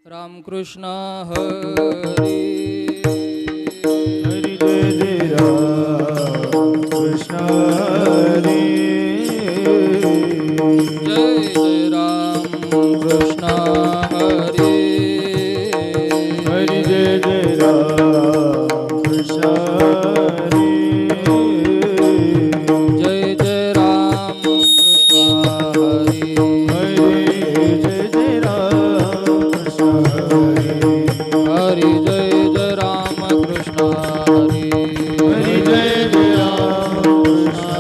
रामकृष्ण हरी हरी जय जय राम कृष्ण हरी जय जय राम कृष्ण हरी हरी जय जय राम कृष्ण हरी जय जय राम कृष्ण हरी हरी जय जय राम कृष्ण हरी हरी जय जय राम कृष्ण हरी हरी जय जय राम कृष्ण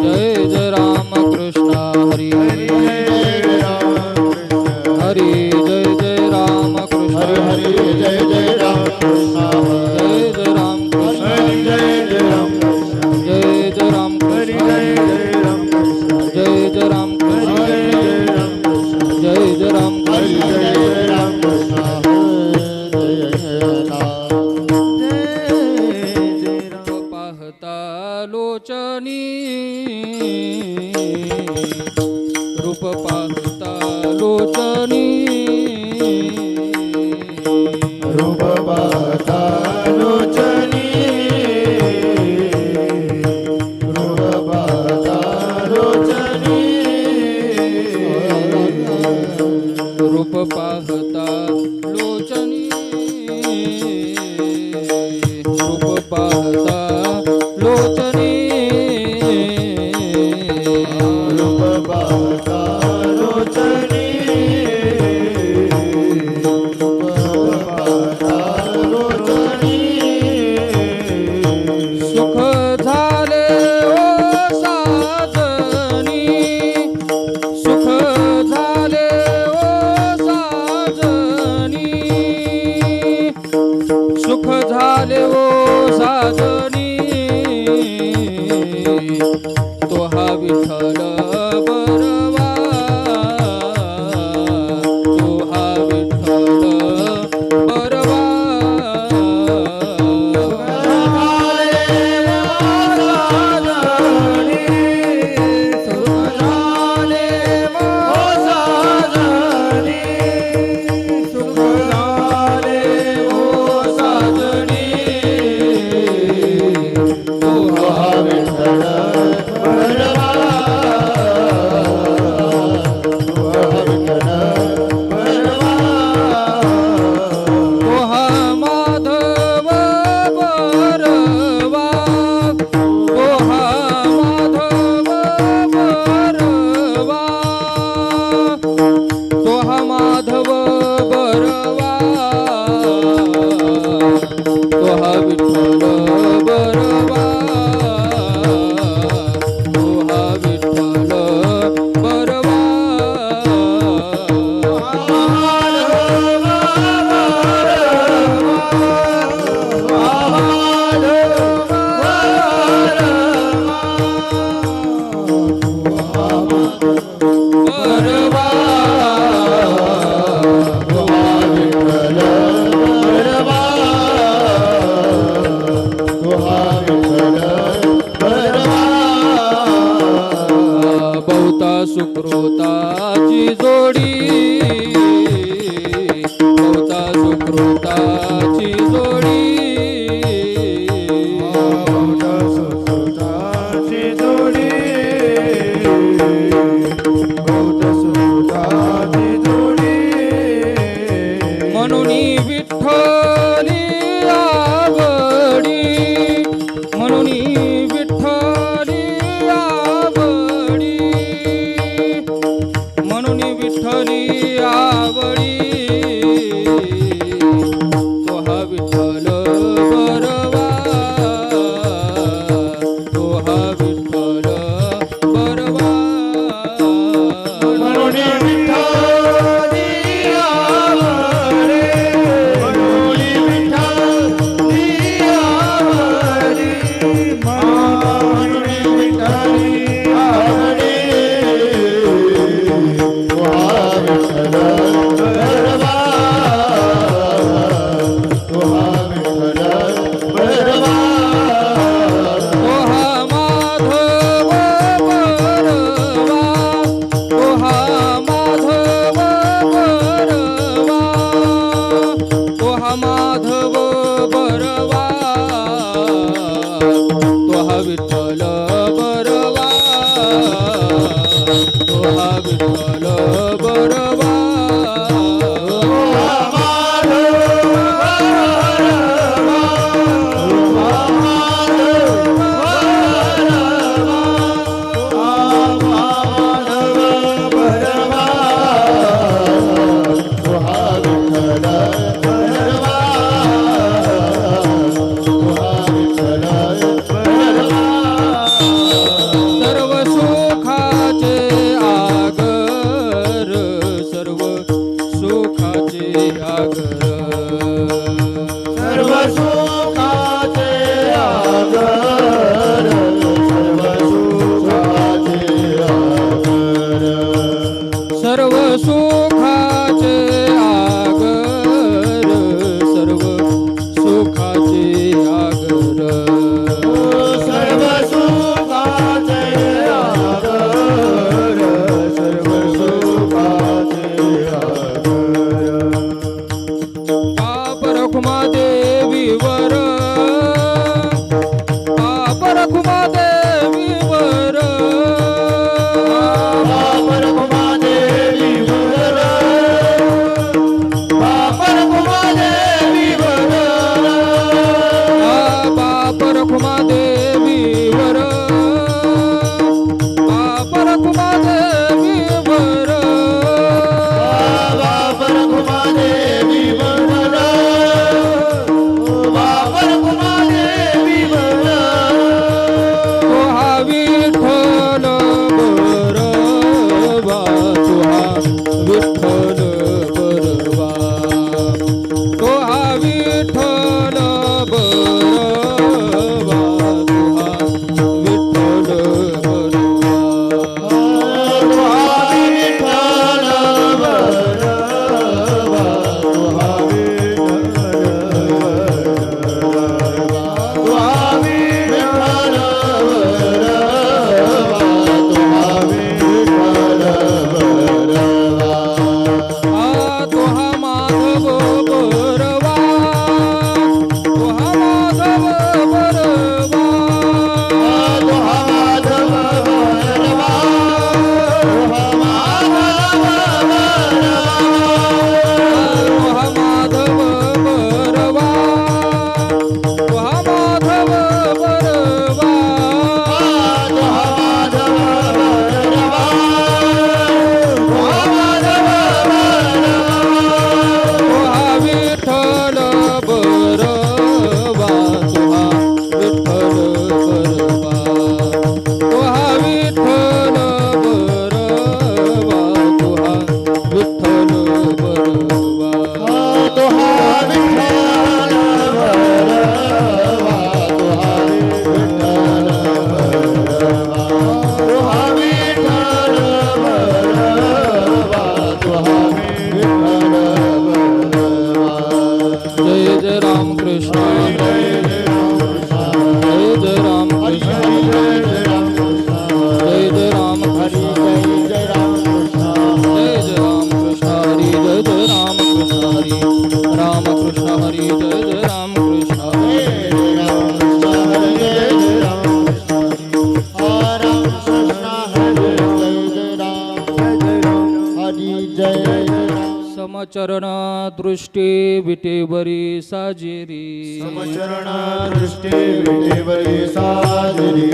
जय जय राम कृष्ण हरी हरी जय जय राम कृष्ण हरी जय जय राम कृष्ण हरी जय जय जय राम कृष्ण जय राम कृष्ण हरी जय जय राम कृष्ण जय जय राम हरी कृष्ण जय जय राम कृष्ण जय जय राम कृष्ण हरी जय जय राम कृष्ण जय जय राम कृष्ण पाहता लोचनी रूप पाहता लोचनी रूप पाहता लोचनी रूप पाहता लोचनी रूप पाहता लोचनी रूप पाहता लोचनी रूप पाहता लोचनी रूप पाहता लोचनी सुख झाले ओ साजनी सुख झाले ओ साजनी सुख झाले ओ साजनी तो हा विठ्ठल बरवा तो हा विठ्ठल बरवा तोहा माधव बरवा तोहा माधव बरवा तोहा माधव बरवा तोहा विठ्ठल बरवा तोहा विठ्ठल बरवा बरवा बहुता सुकृताची जोडी बहुता सुकृताची जोडी म्हणून विठ्ठली आवडी म्हणून विठ्ठली आवडी म्हणून विठ्ठली आवडी तो हा विठ्ठल बरवा तो हा विठ्ठल बरवा विठ्ठल सुखाचे आगर सर्व सुखाचे आगर सर्व सुखाचे आगर सर्व सुखाचे आगर सर्व सुखाचे आगर सर्व सुखाचे आगर पाप रखुमा देवीवर पाप रखुमा देवीवर पाप रखुमा देवीवर पाप रखुमा देवीवर पाप रखुमा देवीवर पाप रखुमा देवीवर बाप रखुमा देवीवर बाप रखुमा देवीवर तुहा विठ्ठल बरवा तुहा विठ्ठल बरवा तुहा विठ्ठल बरवा तुहा विठ्ठल बरवा तुहा माधव बरवा तुहा माधव बरवा तुहा माधव बरवा तुहा माधव बरवा तुहा विठ्ठल बरवा तुहा विठ्ठल बरवा तुहा विठ्ठल बरवा तुहा विठ्ठल बरवा जय जय राम कृष्ण जय जय राम कृष्ण जय जय राम कृष्ण जय जय राम कृष्ण हरी जय जय राम कृष्ण हरी राम कृष्ण हरी जय जय राम कृष्ण समचरण दृष्टी विटेवरी साजेरी समचरण दृष्टी विटेवरी साजरी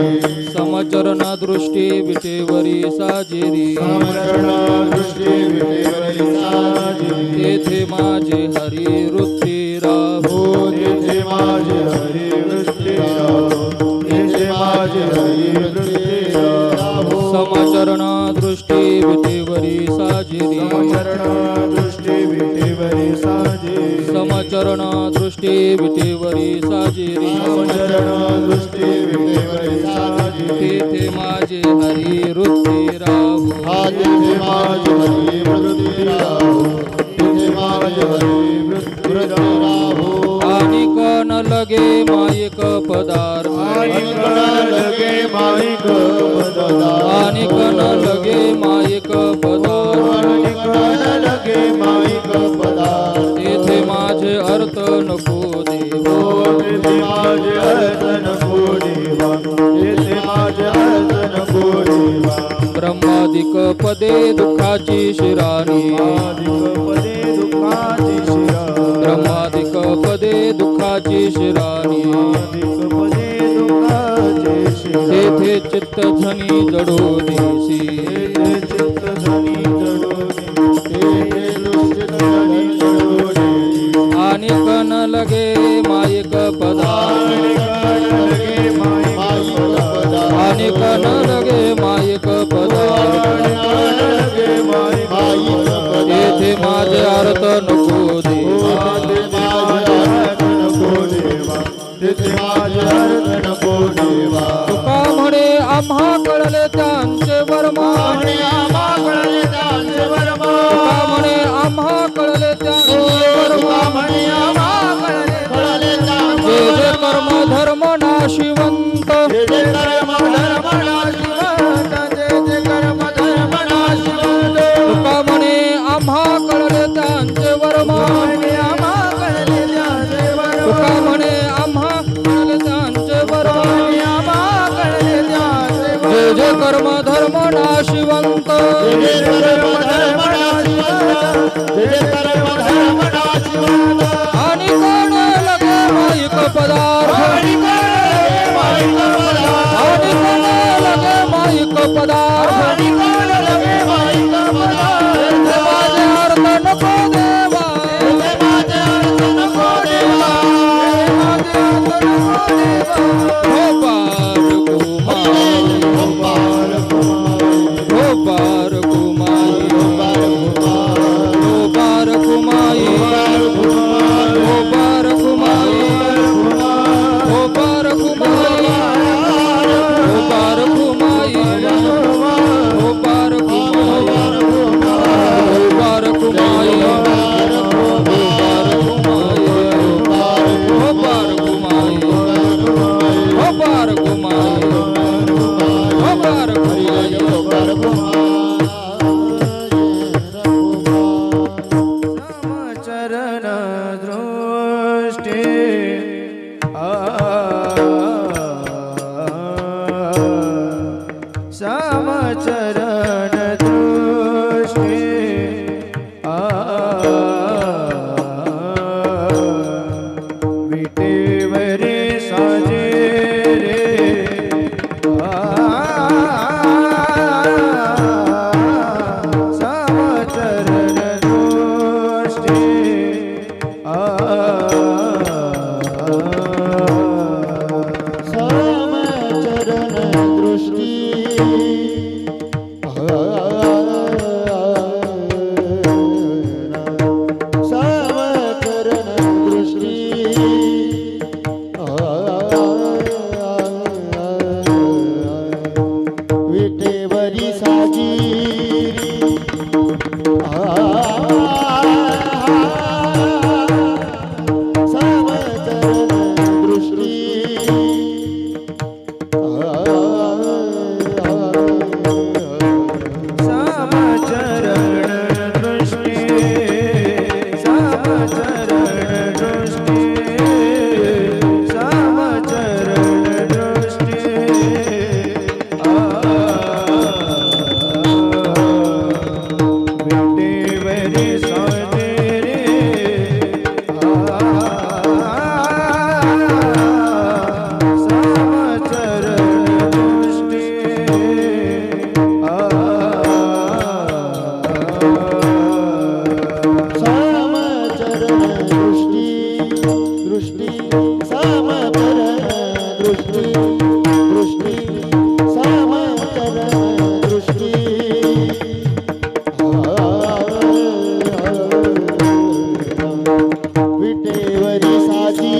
समचरण दृष्टी विटेवरी साजेरी समचरण दृष्टी विटेवरी साजरी तेथे माझे हरी वृत्ती राहो तेथे माझे हरी वृत्ती राहो तेथे माझे हरी वृत्ती राहो समचरण दृष्टी विटेवरी साजेरी समचरण दृष्टी विटेवरी साजरी समचरण दृष्टी विटेवरी साजेरी समचरण दृष्टी विटेवरी साजरी तेथे माझे हरी वृत्ती राहो तेथे माझे हरी वृत्ती राहो तेथे माझे हरी वृत्ती राहो आणि कण लगे मायक पदार्थ आणि कण लगे माईक पदार्थ आणि कण लगे मायक पदार्थ आणि कण लगे माईक पदार्थ तेथे माझे अर्थ नको देवा तेथे माझे अर्थ नको देवा तेथे माझे अर्थ नको देवा ब्रह्मादिक पदे दुःखाची शिराणी पदे दुःखाची शिरा ब्रह्मादिक पदे दुःखाची शिराणी पदे दुःखाची शिरा तेथे चित्त धनी जडो देसी चित्त धनी जडोनी तेथे दुष्ट धनी जडोनी आणि कण लगे मायक पदार्थ आणि कण लगे मायक पदार्थ तेथे माझे अर्थ नको देवा तिथे माझे अर्थ नको देवा तुका म्हणे आम्हा कळले त्यांचे वर्मा आम्हा कळले त्यांचे वर्मा तुका म्हणे आम्हा कळले त्यांचे वर्मा म्हणे आम्हा कळले जे जे कर्म धर्म नाशिवंत जे जे कर्म धर्म नाशिवंत जे जे कर्म धर्म नाशिवंत तुका म्हणे आम्हा कळले त्यांचे वर्मा आम्हा कळले त्यांचे वर्मा तुका म्हणे आम्हा कळले त्यांचे वर्मा आम्हा कळले त्यांचे जे जे कर्म धर्म नाशिवंत जे जे कर्म धर्म नाशिवंत जे जे कर्म धर्म नाशिवंत आणि कोण लगे माईक पदार्थ आणि कोण लगे माईक पदार्थ आणि कोण लगे माईक पदार्थ माझे अर्थ नको देवा माझे अर्थ नको देवा माझे अर्थ नको देवा हो पार कुमाई गोपाल कुमार हो पार कुमाई गोपाल हो पार कुमाई कुमार हो पार कुमाई हो पार कुमाई हो पार कुमाई हो पार कुमाई हो पार कुमाई हो पार कुमाई हो पार कुमाई हो पार कुमाई चरण दृष्टी समचरण दृष्टी विटेवरी साजे रे समचरण दृष्टी समचरण दृष्टी समचरण दृष्टी विटेवरी साजी समचरण दृष्टी समचरण दृष्टी समचरण दृष्टी समचरण दृष्टी विटेवरी साजे रे समचरण दृष्टी समचरण दृष्टी दृष्टी समचरण दृष्टी दृष्टी समचरण दृष्टी विटेवरी साजी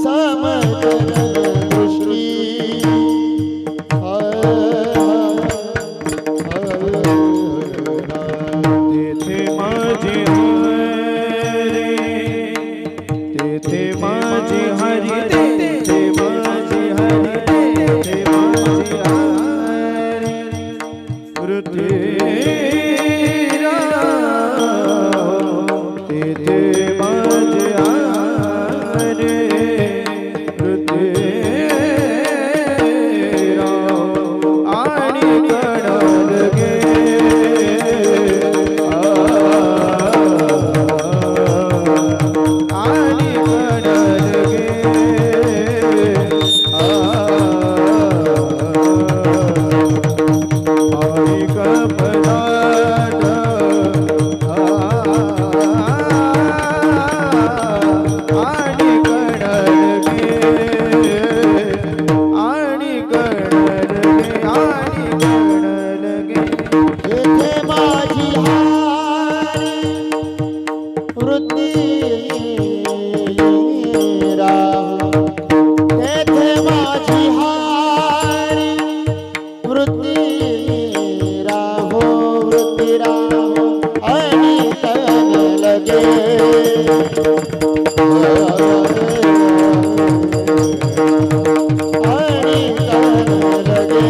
समचरण दृष्टी तेथे माझी हरी तेथे माझी हरी तेथे माझी हरी तेथे माझी हरी वृत्तीरा तेथे माझी हरी वृत्तीरा आणि कडल गे आणि कडल गे आणि कपदा राहो वृत्ती राहो आणि तन लगे आणि तन लगे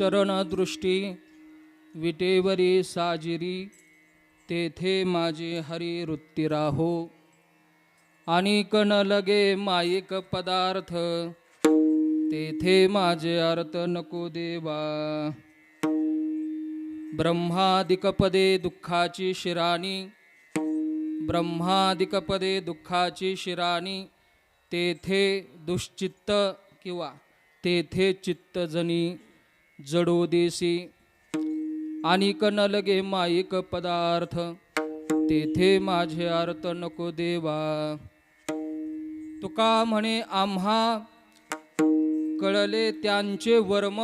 समचरण दृष्टी विटेवरी साजिरी तेथे माझे हरी वृत्ती राहो अनिक न लगे माईक पदार्थ तेथे माझे अर्थ नको देवा ब्रह्मादिकपदे दुःखाची शिराणी ब्रह्मादिकपदे दुःखाची शिराणी तेथे दुश्चित्त किंवा तेथे चित्तजनी जडो देसी अनिक न लगे माईक पदार्थ तेथे माझे अर्थ नको देवा तुका म्हणे आम्हा कळले त्यांचे वर्म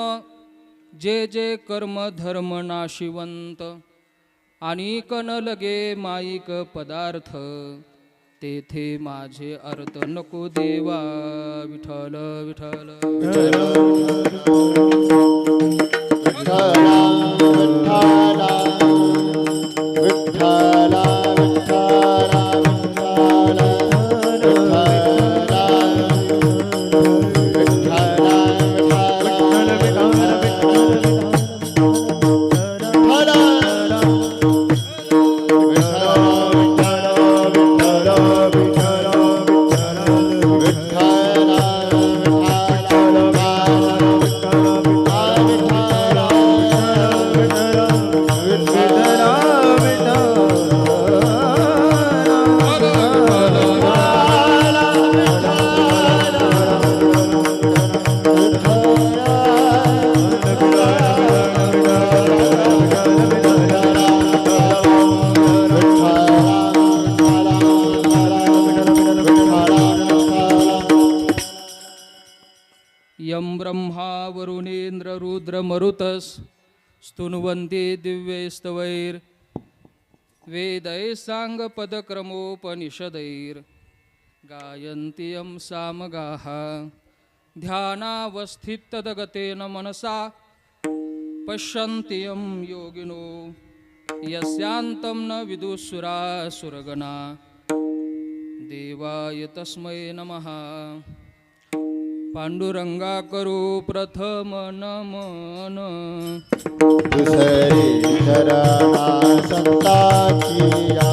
जे जे कर्म धर्म नाशिवंत अनिक न लगे माईक पदार्थ तेथे माझे अर्थ नको देवा विठ्ठल विठ्ठल यं ब्रह्मा वरुणेन्द्र रुद्र मरुतस् स्तुन्वन्ति दिव्यैस्तवैर् वेदैः साङ्गपदक्रमोपनिषदैर् गायन्ति यं सामगाः ध्यानावस्थितगतेन मनसा पश्यन्ति यं योगिनो यस्यान्तं न विदुःसुरासुरगणा देवाय तस्मै नमः पांडुरंगा करू प्रथम नमन दुसरी चरणा संताची या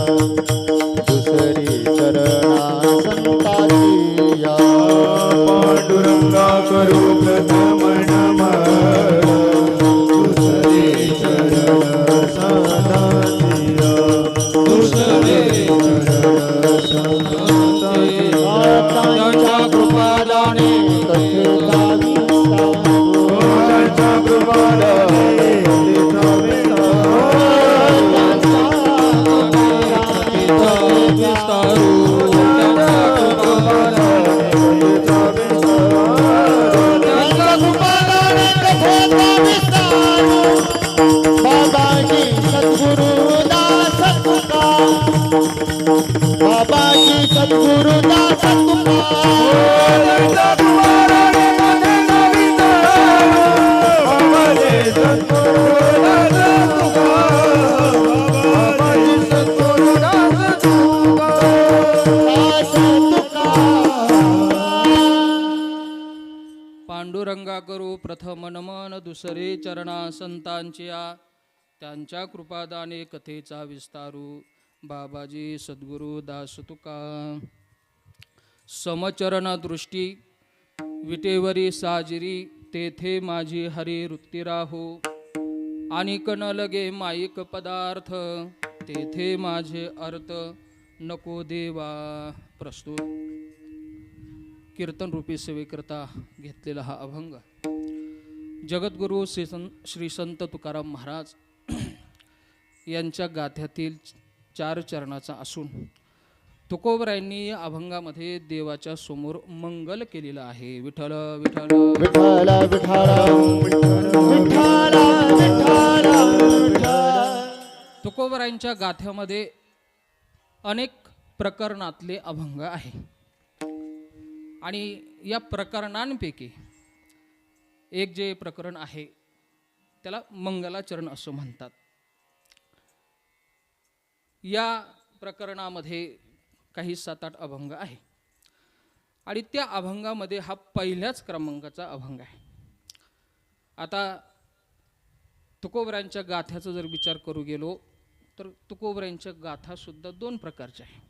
दुसरी चरणा संताची या पांडुरंगा करू प्रथम नमन दुसरी चरण संताची या दुसरी चरण संताची या कृपादाने पांडुरंगा करू प्रथम नमन दुसरे चरणा संतांच्या त्यांच्या कृपादाने कथेचा विस्तारू बाबाजी सद्गुरु दास तुका समचरण दृष्टी विटेवरी साजिरी तेथे माझी हरी वृत्ती राहो अनिक न लगे माईक पदार्थ तेथे माझे अर्थ नको देवा. प्रस्तुत कीर्तन रूपी सेवेकरता घेतलेला हा अभंग जगद्गुरु श्री संत तुकाराम महाराज यांच्या गाथ्यातील 4 चरणाचा असून तुकोबरायांनी या अभंगामध्ये देवाच्या समोर मंगल केलेलं आहे. विठ्ठल विठ्ठल विठ्ठल विठ्ठल तुकोबरायांच्या गाथ्यामध्ये अनेक प्रकरणातले अभंग आहे आणि या प्रकरणांपैकी एक जे प्रकरण आहे त्याला मंगलाचरण असं म्हणतात. या प्रकरणामध्ये काही 7-8 अभंग आहे आणि त्या अभंगामध्ये हा पहिल्याच क्रमांकाचा अभंग आहे. आता तुकोबऱ्यांच्या गाथ्याचा जर विचार करू गेलो तर तुकोबऱ्यांच्या गाथासुद्धा दोन प्रकारच्या आहे.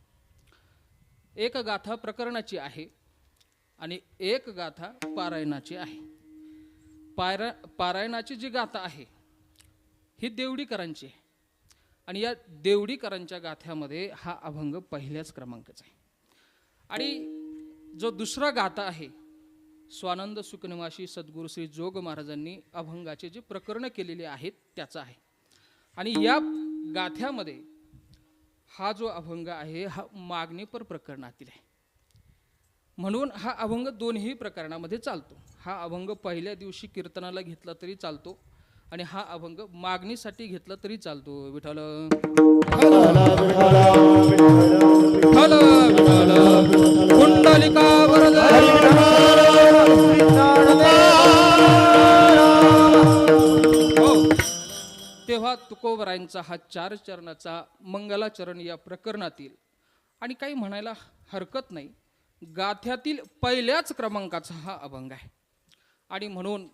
एक गाथा प्रकरणाची आहे आणि एक गाथा पारायणाची आहे. पारायणाची जी गाथा आहे ही देवडीकरांची आहे आणि या देवडीकरांच्या गाथ्यामध्ये हा अभंग पहिल्याच क्रमांकाचा आहे. आणि जो दुसरा गाथा आहे स्वानंद सुखनिवासी सद्गुरू श्री जोग महाराजांनी अभंगाचे जे प्रकरण केलेले आहेत त्याचा आहे. आणि या गाथ्यामध्ये हा जो अभंग आहे हा मागणीपर प्रकरणातील आहे, म्हणून हा अभंग दोन्ही प्रकरणामध्ये चालतो. हा अभंग पहिल्या दिवशी कीर्तनाला घेतला तरी चालतो आणि हा अभंग मागणीसाठी घेतला तरी चालतो. विठ्ठल विठ्ठल विठ्ठल कुंडलिका वरद हो. तेव्हा तुकोबरायांचा हा 4 चरणाचा मंगलाचरण या प्रकरणातील आणि काही म्हणायला हरकत नाही गाथ्यातील पहिल्याच क्रमांकाचा हा अभंग आहे. आणि म्हणून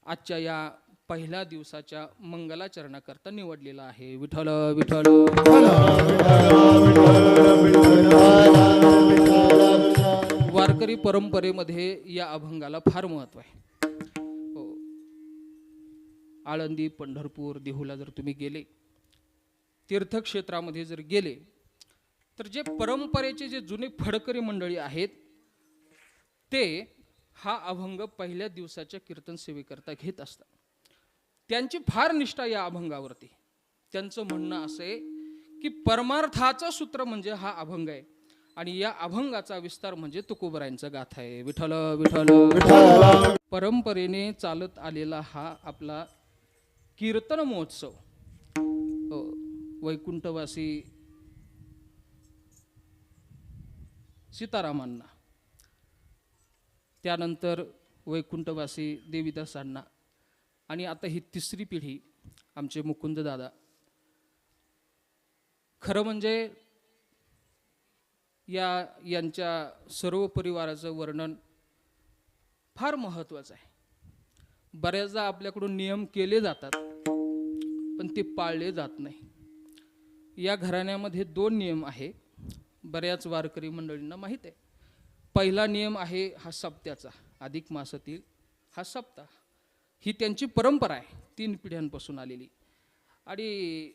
आजच्या या पहिल्या दिवसाच्या मंगलाचरणाकरता निवडलेला आहे. विठ्ठल विठ्ठल वारकरी परंपरेमध्ये या अभंगाला फार महत्त्व आहे. हो. आळंदी, पंढरपूर, देहूला जर तुम्ही गेले, तीर्थक्षेत्रामध्ये जर गेले तर जे परंपरेचे जे जुने फडकरी मंडळी आहेत ते हा अभंग पहिल्या दिवसाच्या कीर्तन सेवेकरता घेत असतात. त्यांची फार निष्ठा या अभंगावरती. त्यांचं म्हणणं असे की परमार्थाचं सूत्र म्हणजे हा अभंग आहे आणि या अभंगाचा विस्तार म्हणजे तुकोबरायांचा गाथा आहे. विठ्ठल विठ्ठल परंपरेने चालत आलेला हा आपला कीर्तन महोत्सव वैकुंठवासी सीतारामांना, त्यानंतर वैकुंठवासी देवीदासांना आणि आता ही तिसरी पिढी आमचे मुकुंद दादा. खरं म्हणजे यांच्या सर्व परिवाराचं वर्णन फार महत्त्वाचं आहे. बऱ्याचदा आपल्याकडून नियम केले जातात पण ते पाळले जात नाही. या घराण्यामध्ये 2 नियम आहे, बऱ्याच वारकरी मंडळींना माहीत आहे. पहिला नियम आहे हा सप्त्याचा, अधिक मासातील हा सप्ताह. ही त्यांची परंपरा आहे 3 पिढ्यांपासून आलेली. आणि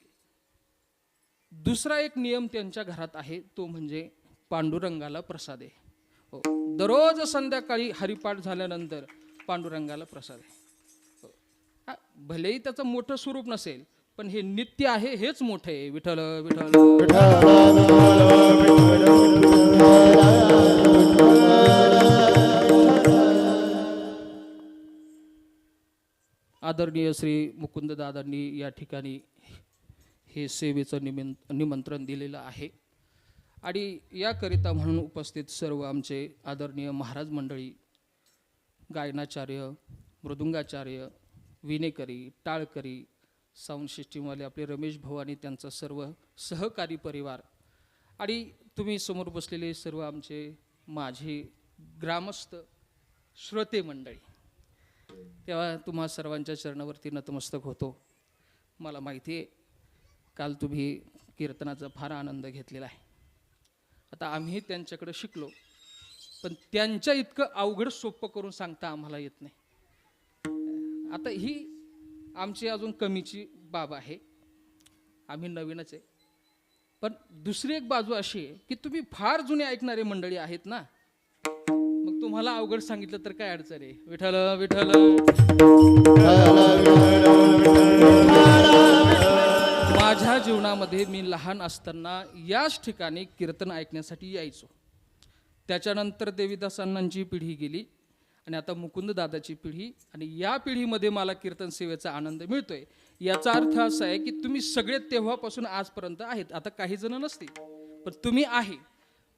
दुसरा एक नियम त्यांच्या घरात आहे तो म्हणजे पांडुरंगाला प्रसाद आहे. हो, दररोज संध्याकाळी हरिपाठ झाल्यानंतर पांडुरंगाला प्रसाद आहे. हो. भलेही त्याचं मोठं स्वरूप नसेल पण हे नित्य आहे, हेच मोठं आहे. विठ्ठल विठ्ठल आदरणीय श्री मुकुंद दादांनी या ठिकाणी हे सेवेचं निमंत्रण दिलेलं आहे. आणि याकरिता म्हणून उपस्थित सर्व आमचे आदरणीय महाराज मंडळी, गायनाचार्य, मृदुंगाचार्य, विनेकरी, टाळकरी, साऊंड सिस्टीमवाले आपले रमेश भाऊ आणि त्यांचा सर्व सहकारी परिवार आणि तुम्ही समोर बसलेले सर्व आमचे माझे ग्रामस्थ श्रोते मंडळी, तेव्हा तुम्हा सर्वांच्या चरणावरती नतमस्तक होतो. मला माहिती आहे काल तुम्ही कीर्तनाचा फार आनंद घेतलेला आहे. आता आम्ही त्यांच्याकडे शिकलो पण त्यांच्या इतकं अवघड सोपं करून सांगता आम्हाला येत नाही. आता ही आमची अजून कमीची बाब आहे, आम्ही नवीनच आहे. पण दुसरी एक बाजू अशी आहे की तुम्ही फार जुने ऐकणारे मंडळी आहेत ना, मग तुम्हाला अवघड सांगितलं तर काय अडचण आहे. विठ्ठल विठ्ठल माझ्या जीवनामध्ये मी लहान असताना याच ठिकाणी कीर्तन ऐकण्यासाठी यायचो. त्याच्यानंतर देवीदासांची पिढी गेली आणि आता मुकुंद दादाची पिढी, आणि या पिढीमध्ये मला कीर्तन सेवेचा आनंद मिळतोय. याचा अर्थ असा आहे की तुम्ही सगळे तेव्हापासून आजपर्यंत आहेत. आता काही जण नसतील पण तुम्ही आहे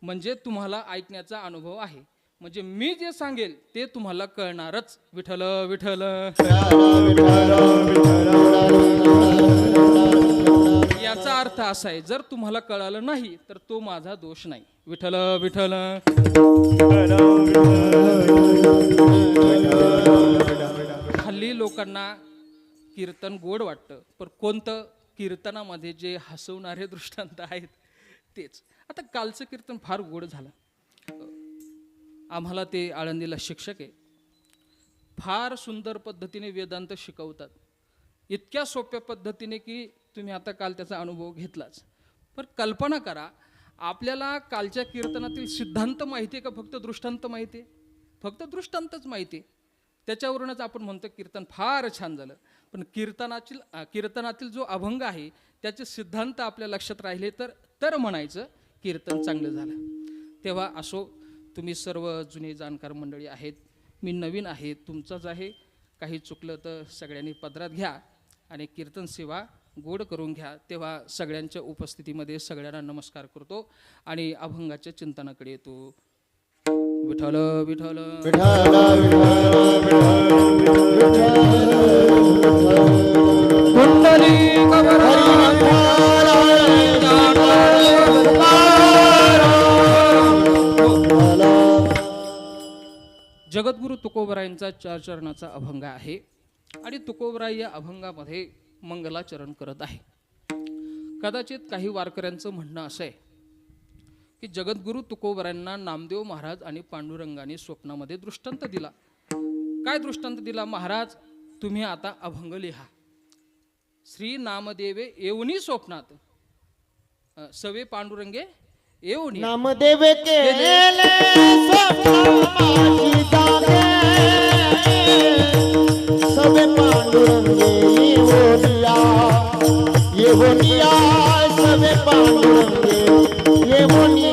म्हणजे तुम्हाला ऐकण्याचा अनुभव आहे, म्हणजे मी जे सांगेल ते तुम्हाला कळणारच. विठ्ठल विठ्ठल याचा अर्थ असा आहे जर तुम्हाला कळालं नाही तर तो माझा दोष नाही. विठ्ठल विठ्ठल हल्ली लोकांना कीर्तन गोड वाटतं, पण कोणतं कीर्तनामध्ये जे हसवणारे दृष्टांत आहेत तेच. आता कालचं कीर्तन फार गोड झालं. आम्हाला ते आळंदीला शिक्षक आहे, फार सुंदर पद्धतीने वेदांत शिकवतात, इतक्या सोप्या पद्धतीने की तुम्ही आता काल त्याचा अनुभव घेतलाच. पण कल्पना करा, आपल्याला कालच्या कीर्तनातील सिद्धांत माहिती आहे का फक्त दृष्टांत माहिती आहे? फक्त दृष्टांतच माहिती आहे, त्याच्यावरूनच आपण म्हणतो कीर्तन फार छान झालं. पण कीर्तनातील जो अभंग आहे त्याचे सिद्धांत आपल्या लक्षात राहिले तर तर म्हणायचं कीर्तन चांगलं झालं. तेव्हा असो, तुम्ही सर्व जुने जाणकार मंडळी आहेत, मी नवीन आहे, तुमचंच आहे, काही चुकलं तर सगळ्यांनी पदरात घ्या आणि कीर्तन सेवा गोड करून घ्या. तेव्हा सगळ्यांच्या उपस्थितीमध्ये सगळ्यांना नमस्कार करतो आणि अभंगाच्या चिंतनाकडे येतो. विठ्ठल विठ्ठल जगद्गुरु तुकोबरायांचा 4 चरणाचा अभंग आहे आणि तुकोबराय या अभंगामध्ये मंगलाचरण करत आहे. कदाचित काही वारकऱ्यांचं म्हणणं असं आहे की जगद्गुरु तुकोबरायांना नामदेव महाराज आणि पांडुरंगाने स्वप्नामध्ये दृष्टांत दिला. काय दृष्टांत दिला? महाराज, तुम्ही आता अभंग लिहा. श्री नामदेवे येऊनी स्वप्नात सवे पांडुरंगे येऊनी. नामदेव केले स्वप्नामाची जागे, सवे पांडुरंगे येवोनिया, येवोनिया सवे पांडुरंगे येवोनिया.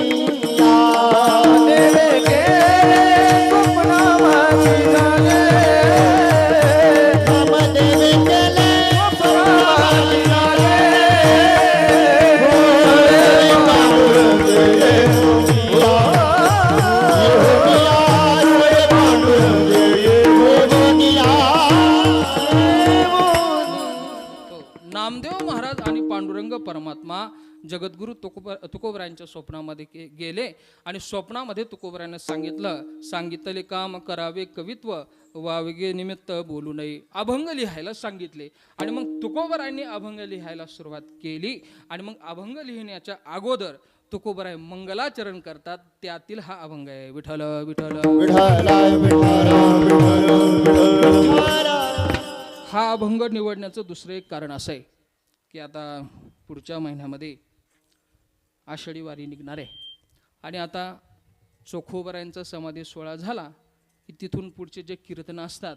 नामदेव केले स्वप्नामाची जागे, नामदेव केले स्वप्नामाची जागे, नामदेव महाराज आणि पांडुरंग परमात्मा जगद्गुरु तुकोबरायांच्या स्वप्नामध्ये गेले आणि स्वप्नामध्ये तुकोबरायांना सांगितले काम करावे कवित्व, वावगे निमित्त बोलू नये. अभंग लिहायला सांगितले आणि मग तुकोबरायांनी अभंग लिहायला सुरुवात केली. आणि मग अभंग लिहिण्याच्या अगोदर तुकोबराय मंगलाचरण करतात. त्यातील हा अभंग आहे. विठ्ठल विठ्ठल हा अभंग निवडण्याचं दुसरं एक कारण असं आहे की आता पुढच्या महिन्यामध्ये आषाढी वारी निघणार आहे आणि आता चोखोबरायांचा समाधी सोहळा झाला की तिथून पुढचे जे कीर्तन असतात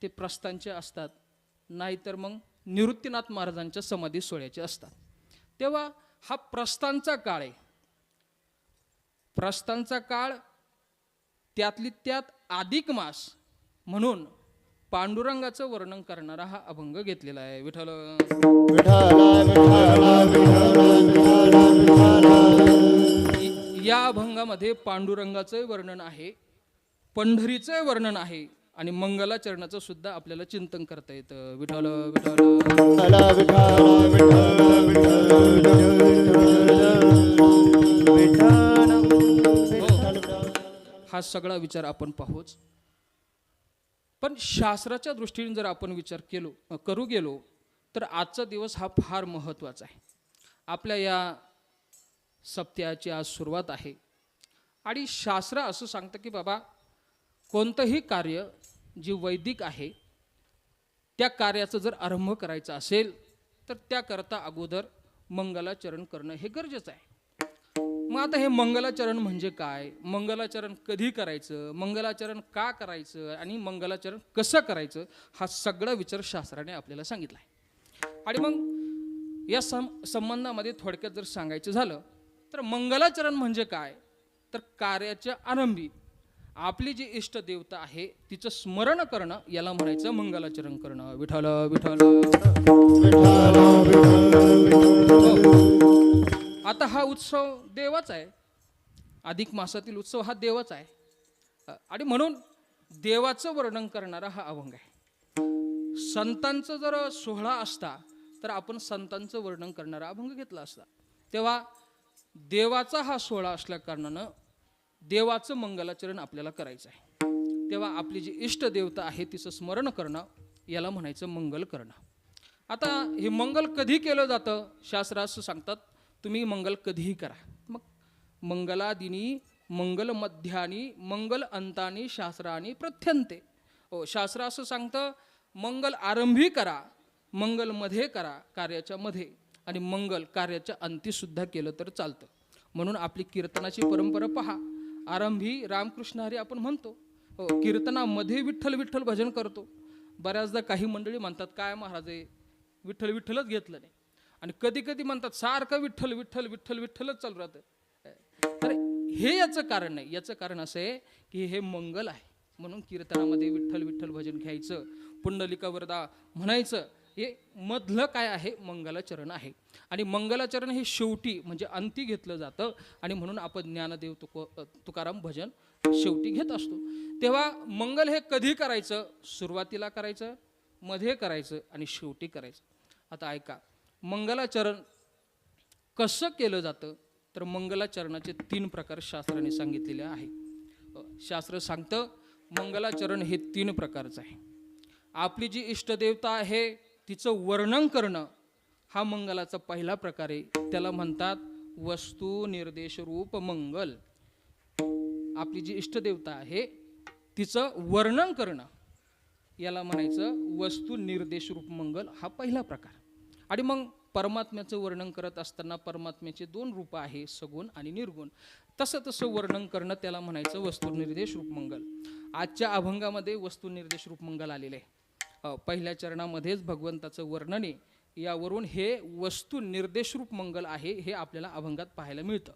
ते प्रस्थानचे असतात, नाहीतर मग निवृत्तीनाथ महाराजांच्या समाधी सोहळ्याचे असतात. तेव्हा हा प्रस्थानचा काळ आहे. प्रस्थानचा काळ, त्यातली त्यात अधिक मास म्हणून पांडुरंगाचं वर्णन करणारा हा अभंग घेतलेला आहे. विठ्ठल या अभंगामध्ये पांडुरंगाचं वर्णन आहे, पंढरीचं वर्णन आहे आणि मंगलाचरणाचं सुद्धा आपल्याला चिंतन करता येतं. विठ्ठल हा सगळा विचार आपण पाहूच. पण शास्त्राच्या दृष्टीने जर आपण विचार करू गेलो तर आजचा दिवस हा फार महत्त्वाचा आहे. आपल्या या सप्त्याची आज सुरुवात आहे आणि शास्त्र असं सांगतं की बाबा, कोणतंही कार्य जे वैदिक आहे त्या कार्याचं जर आरंभ करायचा असेल तर त्याकरता अगोदर मंगलाचरण करणं हे गरजेचं आहे. मग आता हे मंगलाचरण म्हणजे काय, मंगलाचरण कधी करायचं, मंगलाचरण का करायचं आणि मंगलाचरण कसं करायचं, हा सगळा विचार शास्त्राने आपल्याला सांगितला आहे. आणि मग या संबंधामध्ये थोडक्यात जर सांगायचं झालं तर मंगलाचरण म्हणजे काय, तर कार्याच्या आरंभी आपली जी इष्ट देवता आहे तिचं स्मरण करणं, याला म्हणायचं मंगलाचरण करणं. विठ्ठल विठ्ठल. आता हा उत्सव देवाचा आहे, अधिक मासातील उत्सव हा देवाचा आहे आणि म्हणून देवाचं वर्णन करणारा हा अभंग आहे. संतांचं जर सोहळा असता तर आपण संतांचं वर्णन करणारा अभंग घेतला असता. तेव्हा देवाचा हा सोहळा असल्या कारणानं देवाचं मंगलाचरण आपल्याला करायचं आहे. तेव्हा आपली जी इष्ट देवता आहे तिचं स्मरण करणं, याला म्हणायचं मंगल करणं. आता हे मंगल कधी केलं जातं शास्त्र असं सांगतात, तुम्ही मंगल कधीही करा. मग मंगलादिनी मंगल मध्यानी मंगल अंतानी शास्त्रानी प्रथ्यंते. हो, शास्त्र असं सांगतं मंगल आरंभी करा, मंगल मध्ये करा कार्याच्या मध्ये, आणि मंगल कार्याच्या अंती सुद्धा केलं तर चालतं. म्हणून आपली कीर्तनाची परंपरा पहा, आरंभी रामकृष्ण हरी आपण म्हणतो, हो, कीर्तनामध्ये विठ्ठल विठ्ठल भजन करतो. बऱ्याचदा काही मंडळी म्हणतात काय महाराज आहे, विठ्ठल विठ्ठलच घेतलं नाही, आणि कधी कधी म्हणतात सारखं विठ्ठल विठ्ठल विठ्ठल विठ्ठलच चालू राहतं. तर हे याचं कारण नाही, याचं कारण असं आहे की हे मंगल आहे, म्हणून कीर्तनामध्ये विठ्ठल विठ्ठल भजन घ्यायचं, पुंडलिका वरदा म्हणायचं. हे मधलं काय आहे, मंगलाचरण आहे. आणि मंगलाचरण हे शेवटी म्हणजे अंती घेतलं जातं, आणि म्हणून आपण ज्ञानदेव तुकाराम भजन शेवटी घेत असतो. तेव्हा मंगल हे कधी करायचं, सुरुवातीला करायचं, मध्ये करायचं आणि शेवटी करायचं. आता ऐका, मंगलाचरण कसं केलं जातं, तर मंगलाचरणाचे 3 प्रकार शास्त्राने सांगितलेले आहे. शास्त्र सांगतं मंगलाचरण हे 3 प्रकारचं आहे. आपली जी इष्टदेवता आहे तिचं वर्णन करणं हा मंगलाचा पहिला प्रकार आहे, त्याला म्हणतात वस्तू निर्देश रूप मंगल. आपली जी इष्टदेवता आहे तिचं वर्णन करणं याला म्हणायचं वस्तू निर्देश रूप मंगल, हा पहिला प्रकार. आणि मग परमात्म्याचं वर्णन करत असताना परमात्म्याचे 2 रूप आहे, सगुण आणि निर्गुण. तसं वर्णन करणं त्याला म्हणायचं वस्तू निर्देश रूप मंगल. आजच्या अभंगामध्ये वस्तू निर्देश रूप मंगल आलेलं आहे. पहिल्या चरणामध्येच भगवंताचं वर्णन आहे, यावरून हे वस्तू निर्देश रूप मंगल आहे हे आपल्याला अभंगात पाहायला मिळतं.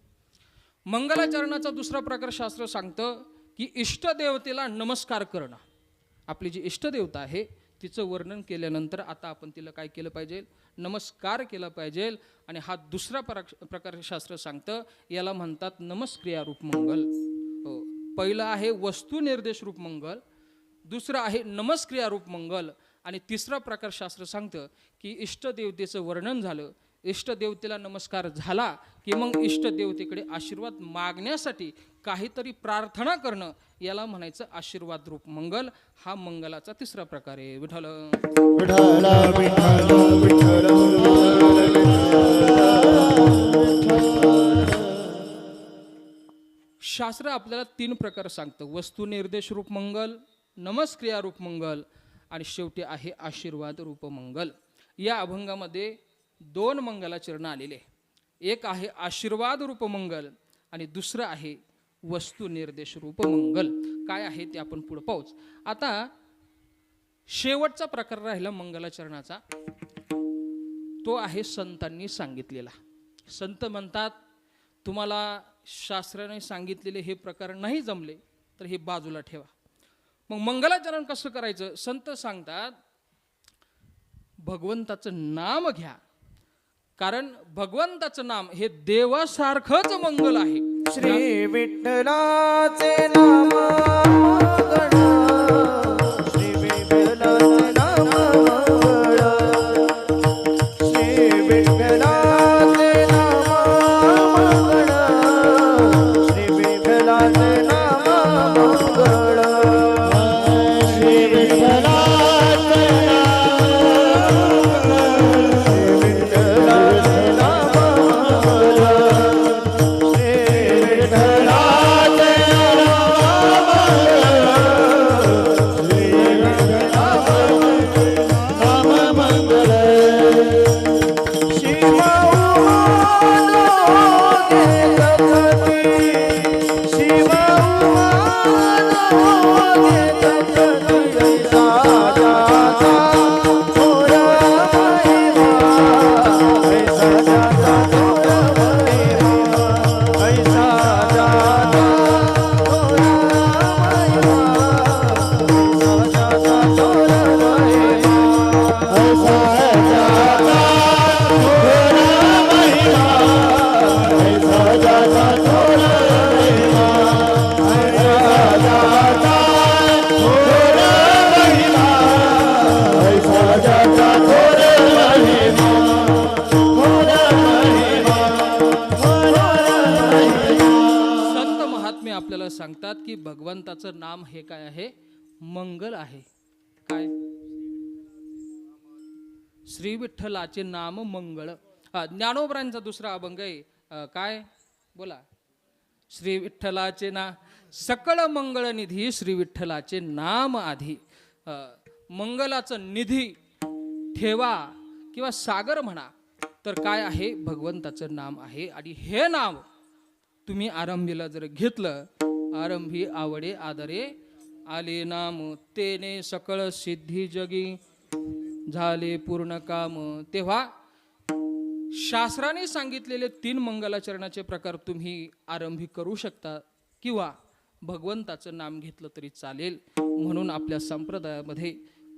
मंगलाचरणाचा दुसरा प्रकार शास्त्र सांगतं की इष्टदेवतेला नमस्कार करणं. आपली जी इष्टदेवता आहे तिचं वर्णन केल्यानंतर आता आपण तिला काय केलं पाहिजे, नमस्कार केला पाहिजे. आणि हा दुसरा प्रकार शास्त्र सांगतं, याला म्हणतात नमस्क्रिया रूप मंगल. हो, पहिलं आहे वस्तू निर्देश रूप मंगल, दुसरं आहे नमस्क्रिया रूप मंगल, आणि तिसरा प्रकार शास्त्र सांगतं की इष्टदेवतेचं वर्णन झालं, इष्टदेवतेला नमस्कार झाला की मग इष्टदेवतेकडे आशीर्वाद मागण्यासाठी काहीतरी प्रार्थना करणं, याला म्हणायचं आशीर्वाद रूप मंगल. हा मंगलाचा तिसरा प्रकार आहे. विठ्ठल विठ्ठल विठ्ठल विठ्ठल शास्त्र आपल्याला 3 प्रकार सांगतं, वस्तू निर्देश रूप मंगल, नमस्क्रिया रूप मंगल, आणि शेवटी आहे आशीर्वाद रूप मंगल. या अभंगामध्ये 2 मंगलाचरण आलेले, एक आहे आशीर्वाद रूप मंगल आणि दुसरं आहे वस्तू निर्देश रूप मंगल. काय आहे ते आपण पुढे पाहूच. आता शेवटचा प्रकार राहिला मंगलाचरणाचा, तो आहे संतांनी सांगितलेला. संत म्हणतात तुम्हाला शास्त्राने सांगितलेले हे प्रकार नाही जमले तर हे बाजूला ठेवा. मग मंगलाचरण कसं करायचं, संत सांगतात भगवंताचं नाम घ्या, कारण भगवंताचं नाम हे देवासारखंच मंगल आहे. श्री विठ्ठलाचे नाम मंगळ, श्री विठ्ठलाचे नाम मंगळ, श्री विठ्ठलाचे नाम मंगळ, श्री विठ्ठलाचे नाम मंगळ, श्री विठ्ठलाचे आपल्याला सांगतात की भगवंताचं नाम हे काय आहे, मंगल आहे. काय श्री विठ्ठलाचे नाम मंगळ. ज्ञानोबरांचा दुसरा अभंग आहे. काय बोला? श्री विठ्ठलाचे सकळ मंगळ निधी श्री विठ्ठलाचे नाम आधी. मंगलाचं निधी ठेवा किंवा सागर म्हणा तर काय आहे? भगवंताचं नाम आहे. आणि हे नाव तुम्ही आरंभीला जर घेतलं, आरंभी आवडे आदरे आले नाम, तेने सकळ सिद्धी जगी झाले पूर्ण काम. तेव्हा शास्त्राने सांगितलेले 3 मंगलाचरणाचे प्रकार तुम्ही आरंभी करू शकता किंवा भगवंताचं नाम घेतलं तरी चालेल. म्हणून आपल्या संप्रदायामध्ये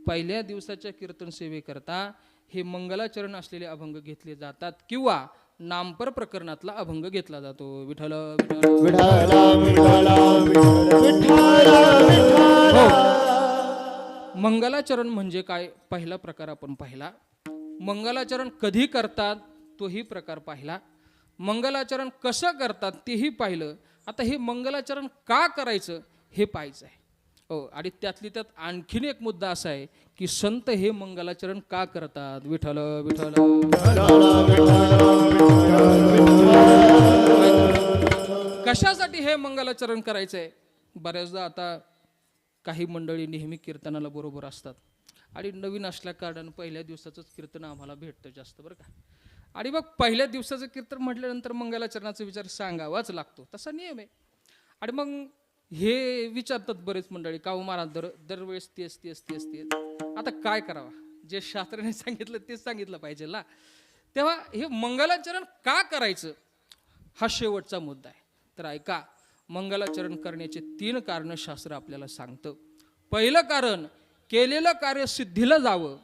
पहिल्या दिवसाच्या कीर्तन सेवेकरता हे मंगलाचरण असलेले अभंग घेतले जातात किंवा नामपर प्रकरणातला अभंग घेतला जातो. विठ्ठल मंगलाचरण म्हणजे काय? पहिला प्रकार आपण पाहिला. मंगलाचरण कधी करतात तोही प्रकार पाहिला. मंगलाचरण कसं करतात तेही पाहिलं. आता हे मंगलाचरण का करायचं हे पाहायचं आहे. हो, आणि त्यातली त्यात आणखीन एक मुद्दा असा आहे की संत हे मंगलाचरण का करतात? विठ्ठल विठ्ठल. कशासाठी हे मंगलाचरण करायचंय? बऱ्याचदा आता काही मंडळी नेहमी कीर्तनाला बरोबर असतात आणि नवीन असल्या कारणानं पहिल्या दिवसाचंच कीर्तन आम्हाला भेटतं जास्त, बरं का. आणि मग पहिल्या दिवसाचं कीर्तन म्हटल्यानंतर मंगलाचरणाचा विचार सांगावाच लागतो, तसा नियम आहे. आणि मग हे विचारतात बरेच मंडळी, का हो महाराज दरवेळेस तेच. आता काय करावा? जे शास्त्राने सांगितलं तेच सांगितलं पाहिजे ना. तेव्हा हे मंगलाचरण का करायचं हा शेवटचा मुद्दा आहे. तर ऐका, मंगलाचरण करण्याचे 3 कारणं शास्त्र आपल्याला सांगतं. पहिलं कारण, केलेलं कार्य सिद्धीला जावं.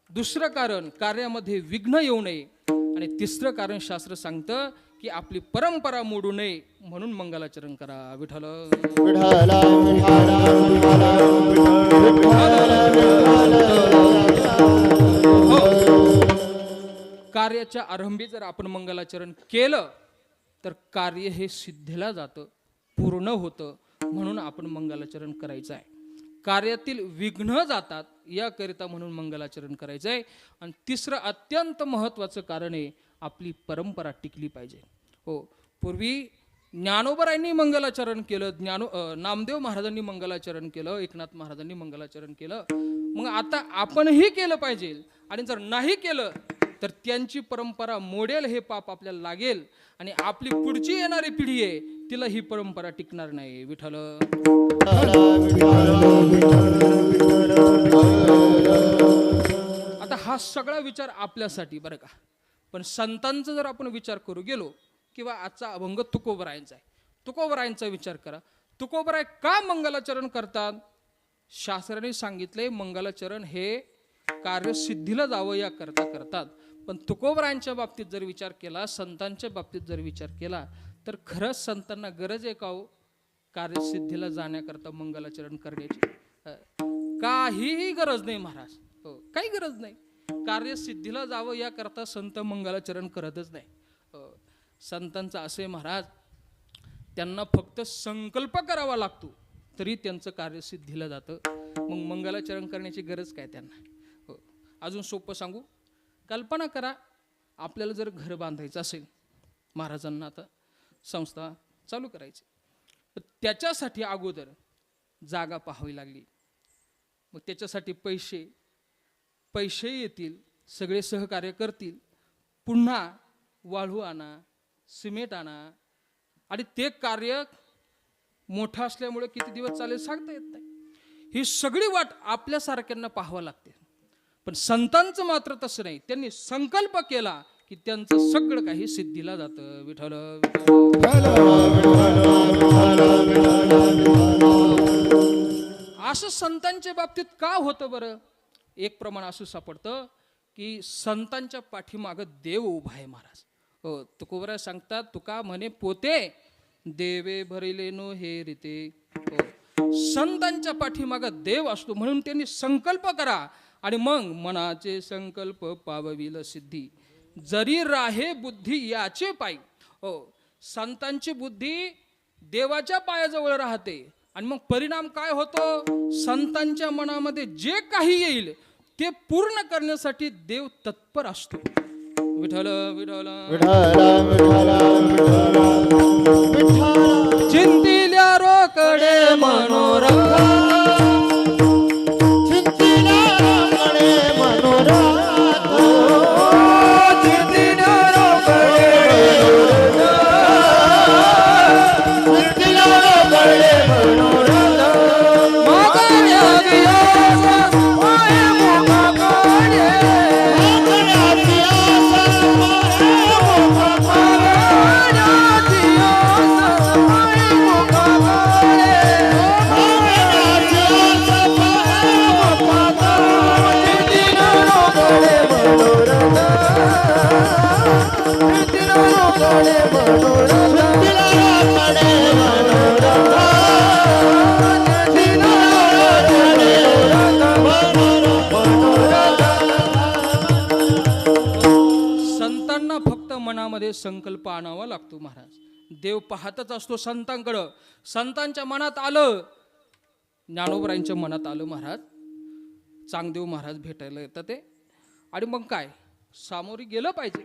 दुसरं कारण, कार्यामध्ये विघ्न येऊ नये. आणि तिसरं कारण शास्त्र सांगतं की आपली परंपरा मोडू नये, म्हणून मंगलाचरण करा. विठ्ठल कार्याच्या आरंभी जर आपण मंगलाचरण केलं तर कार्य हे सिद्धीला जातं, पूर्ण होतं. म्हणून आपण मंगलाचरण करायचं आहे. कार्यातील विघ्न जातात याकरिता म्हणून मंगलाचरण करायचं आहे. आणि तिसरं अत्यंत महत्त्वाचं कारण आहे, आपली परंपरा टिकली पाहिजे. हो, पूर्वी ज्ञानोबरायांनी मंगलाचरण केलं, नामदेव महाराजांनी मंगलाचरण केलं, एकनाथ महाराजांनी मंगलाचरण केलं. मग आता आपणही केलं पाहिजे. आणि जर नाही केलं तर त्यांची परंपरा मोडेल हे पाप आपल्याला लागेल आणि आपली पुढची येणारी पिढी आहे तिला ही परंपरा टिकणार नाही. विठ्ठल. आता हा सगळा विचार आपल्यासाठी, बरं का. पण संतांचा जर आपण विचार करू गेलो, किंवा आजचा अभंग तुकोबरायांचा आहे, तुकोबरायांचा विचार करा. तुकोबराय का मंगलाचरण करतात? शास्त्राने सांगितले मंगलाचरण हे कार्य सिद्धीला जावं या करता करतात. पण तुकोबरायांच्या बाबतीत जर विचार केला, संतांच्या बाबतीत जर विचार केला तर खरंच संतांना गरज आहे का हो कार्यसिद्धीला जाण्याकरता मंगलाचरण करण्याची? काहीही गरज नाही महाराज. हो, काही गरज नाही. कार्यसिद्धीला जावं याकरता संत मंगलाचरण करतच नाही. संतांचं असे महाराज, त्यांना फक्त संकल्प करावा लागतो तरी त्यांचं कार्यसिद्धीला जातं. मग मंगलाचरण करण्याची गरज काय त्यांना? हो, अजून सोपं सांगू. कल्पना करा, आपल्याला जर घर बांधायचं असेल, महाराजांना आता संस्था चालू करायची, तर त्याच्यासाठी अगोदर जागा पाहावी लागली. मग त्याच्यासाठी पैसे येतील, सगळे सहकार्य करतील. पुन्हा वाळू आणा, सिमेंट आणा, आणि ते कार्य मोठं असल्यामुळे किती दिवस चालेल सांगता येत नाही. ही सगळी वाट आपल्यासारख्यांना पाहावं लागते. पण संतांचं मात्र तसं नाही. त्यांनी संकल्प केला की त्यांचं सगळं काही सिद्धीला जातं. विठ्ठल. असं संतांच्या बाबतीत का होतं बरं? एक प्रमाण असं सापडतं की संतांच्या पाठीमागं देव उभा आहे महाराज. हो, तुकोबराय सांगतात, तुका म्हणे पोते देवे भरिले नो हे रीते. हो, संतांच्या पाठीमागं देव असतो, म्हणून त्यांनी संकल्प करा आणि मग मनाचे संकल्प पावविल सिद्धी, जरी राहे बुद्धी याचे पायी. हो, संतांची बुद्धी देवाच्या पायाजवळ राहते आणि मग परिणाम काय होतो? संतांच्या मनामध्ये जे काही येईल ते पूर्ण करण्यासाठी देव तत्पर असतो. विठ्ठल विठ्ठल विठ्ठल विठ्ठल विठ्ठल विठ्ठल चिंतिल्या रोकडे मनोरथ चिंतिल्या रोकडे मनोरथ चिंतिल्या रोकडे चिंतिल्या रोकडे मनोरथ मागण्या दियासा माये मुखा काढे मागण्याची आशा माये मुखा मागण्याची आस माये मुखा काढे मागण्याची आशा माये मुखा चिंतिल्या रोकडे मनोरथ चिंतिल्या रोकडे मनोरथ संतांना फक्त मनामध्ये संकल्प आणावा लागतो महाराज. देव पाहतच असतो संतांकडं. संतांच्या मनात आलं, ज्ञानोबरायांच्या मनात आलं महाराज, चांगदेव महाराज भेटायला येतात ते, आणि मग काय सामोरी गेलं पाहिजे.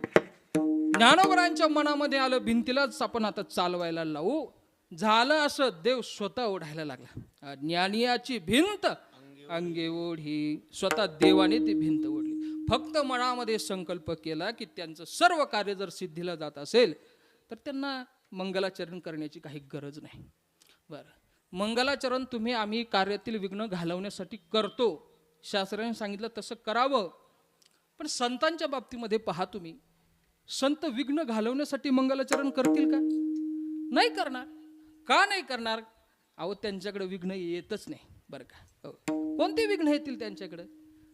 ज्ञानोबरायांच्या मनामध्ये आलं, भिंतीलाच आपण आता चालवायला लावू. झालं असं, देव स्वतः ओढायला लागला. ज्ञानियाची भिंत अंगे ओढी, स्वतः देवाने ती भिंत ओढली. फक्त मनामध्ये संकल्प केला की त्यांचं सर्व कार्य जर सिद्धीला जात असेल तर त्यांना मंगलाचरण करण्याची काही गरज नाही. बरं, मंगलाचरण तुम्ही आम्ही कार्यातील विघ्न घालवण्यासाठी करतो, शास्त्राने सांगितलं तसं करावं. पण संतांच्या बाबतीमध्ये पहा तुम्ही, संत विघ्न घालवण्यासाठी मंगलाचरण करतील का? नाही करणार. का नाही करणार? अहो त्यांच्याकडे विघ्न येतच नाही बरं का. कोणते विघ्न येतील त्यांच्याकडे?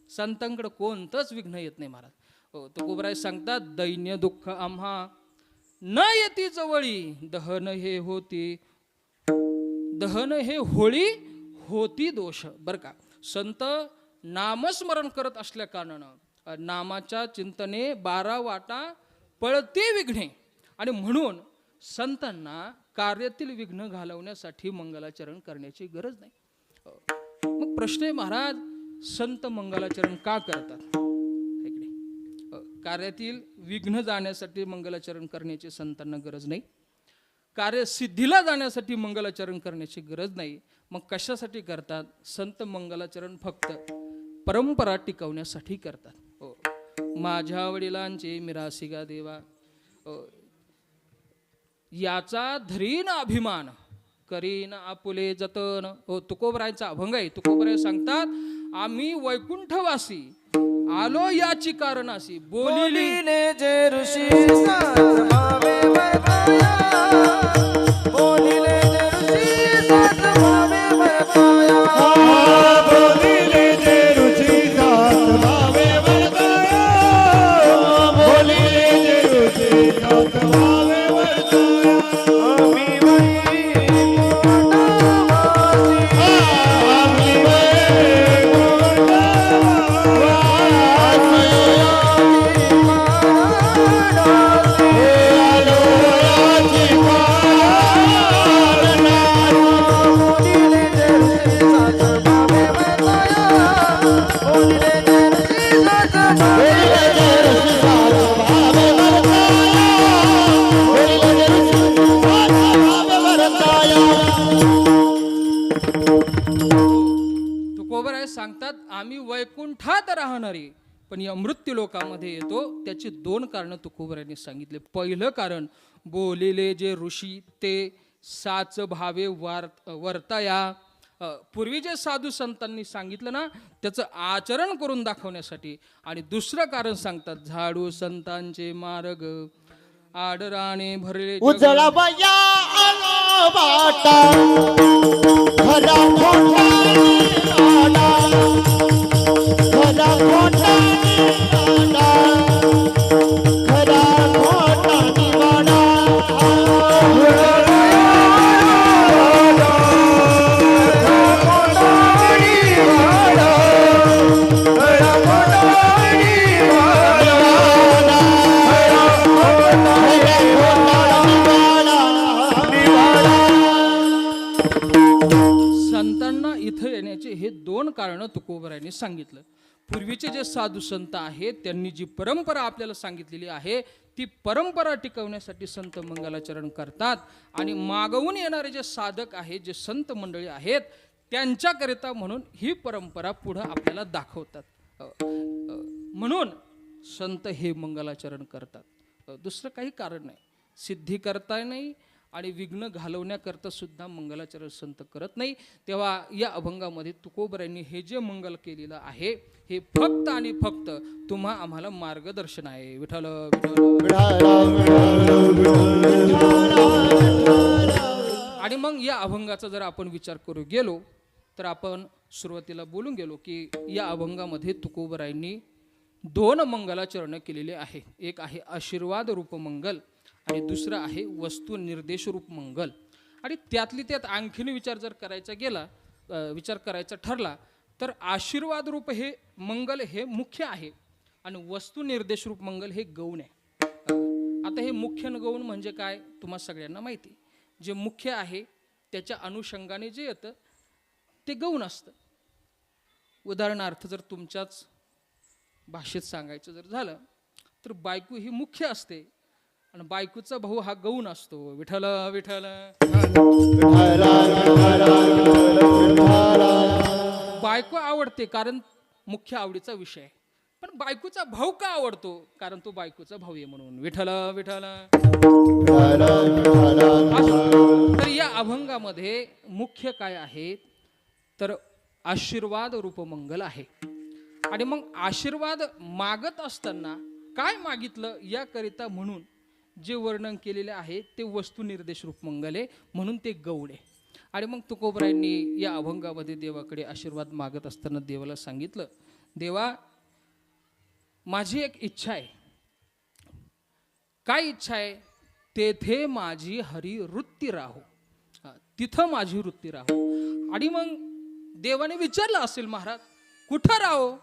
संतांकडे कोणतंच विघ्न येत नाही महाराज. हो, तुकोबराय सांगतात, दैन्य दुःख आम्हा न येती जवळी, दहन हे होती, दहन हे होळी होती दोष. बरं का, संत नामस्मरण करत असल्या कारणानं नामाच्या चिंतने 12 वाटा पळती विघ्ने, आणि म्हणून संतांना कार्यातील विघ्न घालवण्यासाठी मंगलाचरण करण्याची गरज नाही. मग प्रश्न आहे महाराज, संत मंगलाचरण का करतात? कार्यातील विघ्न जाण्यासाठी मंगलाचरण करण्याची संतांना गरज नाही, कार्यसिद्धीला जाण्यासाठी मंगलाचरण करण्याची गरज नाही. मग कशासाठी करतात? संत मंगलाचरण फक्त परंपरा टिकवण्यासाठी करतात. हो, माझ्या वडिलांचे मिरासिगा देवा, याचा धरीन अभिमान, करीन आपुले जतन. हो, तुकोबरायचा अभंग आहे. तुकोबराय सांगतात, आम्ही वैकुंठवासी आलो याची कारणासी, बोलिले जे ऋषी सात भावे वर्ताया, बोलिले जे ऋषी सात भावे वर्ताया, बोलिले जे ऋषी सात भावे वर्ताया, बोलिले जे ऋषी सात भावे वर्ताया. आम्ही तुकोबराय सांगतात, आम्ही वैकुंठात राहणारी पण या मृत्यू लोकामध्ये येतो. त्याची 2 कारणं तुकोबरायांनी सांगितले. पहिलं कारण, बोलिले जे ऋषी ते साच भावे वर्ताया. पूर्वी जे साधू संतांनी सांगितलं ना, त्याचं आचरण करून दाखवण्यासाठी. आणि दुसरं कारण सांगतात, झाडू संतांचे मार्ग आडराने भरले जग. उजळा बया आलो बाटा, खरा खोटा निराडा, खरा खोटा निराडा, खरा खोटा निराडा. संतांना इथं येण्याचे हे 2 कारणं तुकोबरायांनी सांगितलं. पूर्वीचे जे साधू संत आहेत त्यांनी जी परंपरा आपल्याला सांगितलेली आहे ती परंपरा टिकवण्यासाठी संत मंगलाचरण करतात आणि मागवून येणारे जे साधक आहेत जे संत मंडळी आहेत त्यांच्याकरिता म्हणून ही परंपरा पुढं आपल्याला दाखवतात. म्हणून संत हे मंगलाचरण करतात. दुसरं काही कारण नाही. सिद्धी करता नाही आणि विघ्न घालवण्याकरता सुद्धा मंगलाचरण संत करत नाही. तेव्हा या अभंगामध्ये तुकोबरायांनी हे जे मंगल केलेलं आहे हे फक्त आणि फक्त तुम्हा आम्हाला मार्गदर्शन आहे. विठ्ठल विठ्ठल. आणि मग या अभंगाचा जर आपण विचार करू गेलो तर आपण सुरुवातीला बोलून गेलो की या अभंगामध्ये तुकोबरायांनी 2 मंगलाचरण केलेले आहे. एक आहे आशीर्वाद रूप मंगल आणि दुसरं आहे वस्तू निर्देश रूप मंगल. आणि त्यातली त्यात आणखीन विचार जर करायचा गेला विचार करायचा ठरला तर आशीर्वाद रूप हे मंगल हे मुख्य आहे आणि वस्तू निर्देश रूप मंगल हे गौण आहे. आता हे मुख्य न गौण म्हणजे काय तुम्हा सगळ्यांना माहिती. जे मुख्य आहे त्याच्या अनुषंगाने जे येतं ते गौण असतं. उदाहरणार्थ जर तुमच्याच भाषेत सांगायचं जर झालं तर बायको ही मुख्य असते आणि बायकोचा भाऊ हा गौण असतो. विठ्ठल विठ्ठल. बायको आवडते कारण मुख्य आवडीचा विषय आहे. पण बायकोचा भाऊ का आवडतो कारण तो बायकोचा भाऊ आहे म्हणून. विठ्ठल विठ्ठल. तर या अभंगामध्ये मुख्य काय आहे तर आशीर्वाद रूप मंगल आहे. आणि मग आशीर्वाद मागत असताना काय मागितलं याकरिता म्हणून जे वर्णन केलेले आहे ते वस्तू निर्देश रूप मंगल आहे म्हणून ते गौण आहे. आणि मग तुकोबरायांनी या अभंगामध्ये देवाकडे आशीर्वाद मागत असताना देवाला सांगितलं देवा माझी एक इच्छा आहे. काय इच्छा आहे. तेथे माझी हरी वृत्ती राहो. तिथं माझी वृत्ती राहो. आणि मग देवाने विचारलं असेल महाराज कुठं राहो.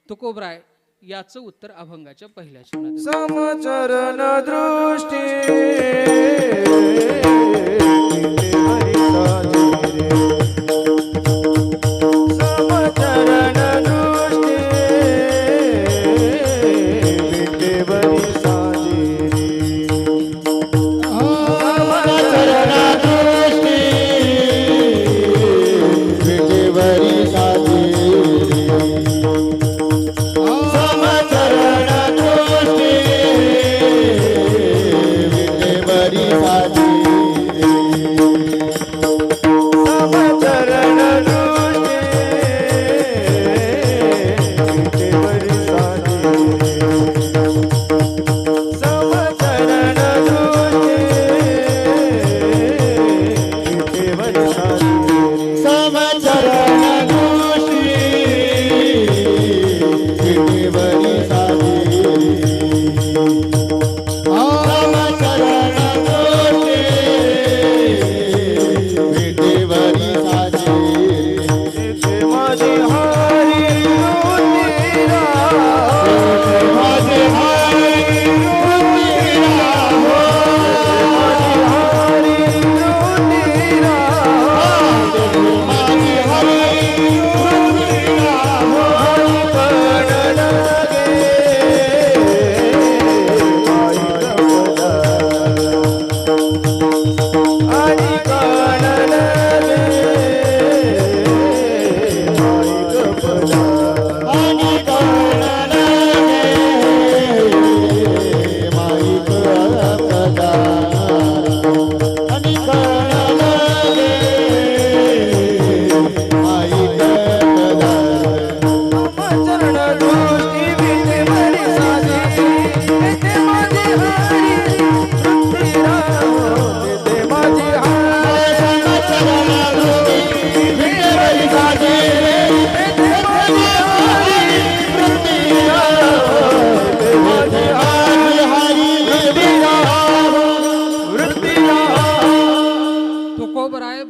तुकोबराय याचं उत्तर अभंगाच्या पहिल्या चरणात. समचरण दृष्टी समचरण दृष्टी विटेवरी साजिरी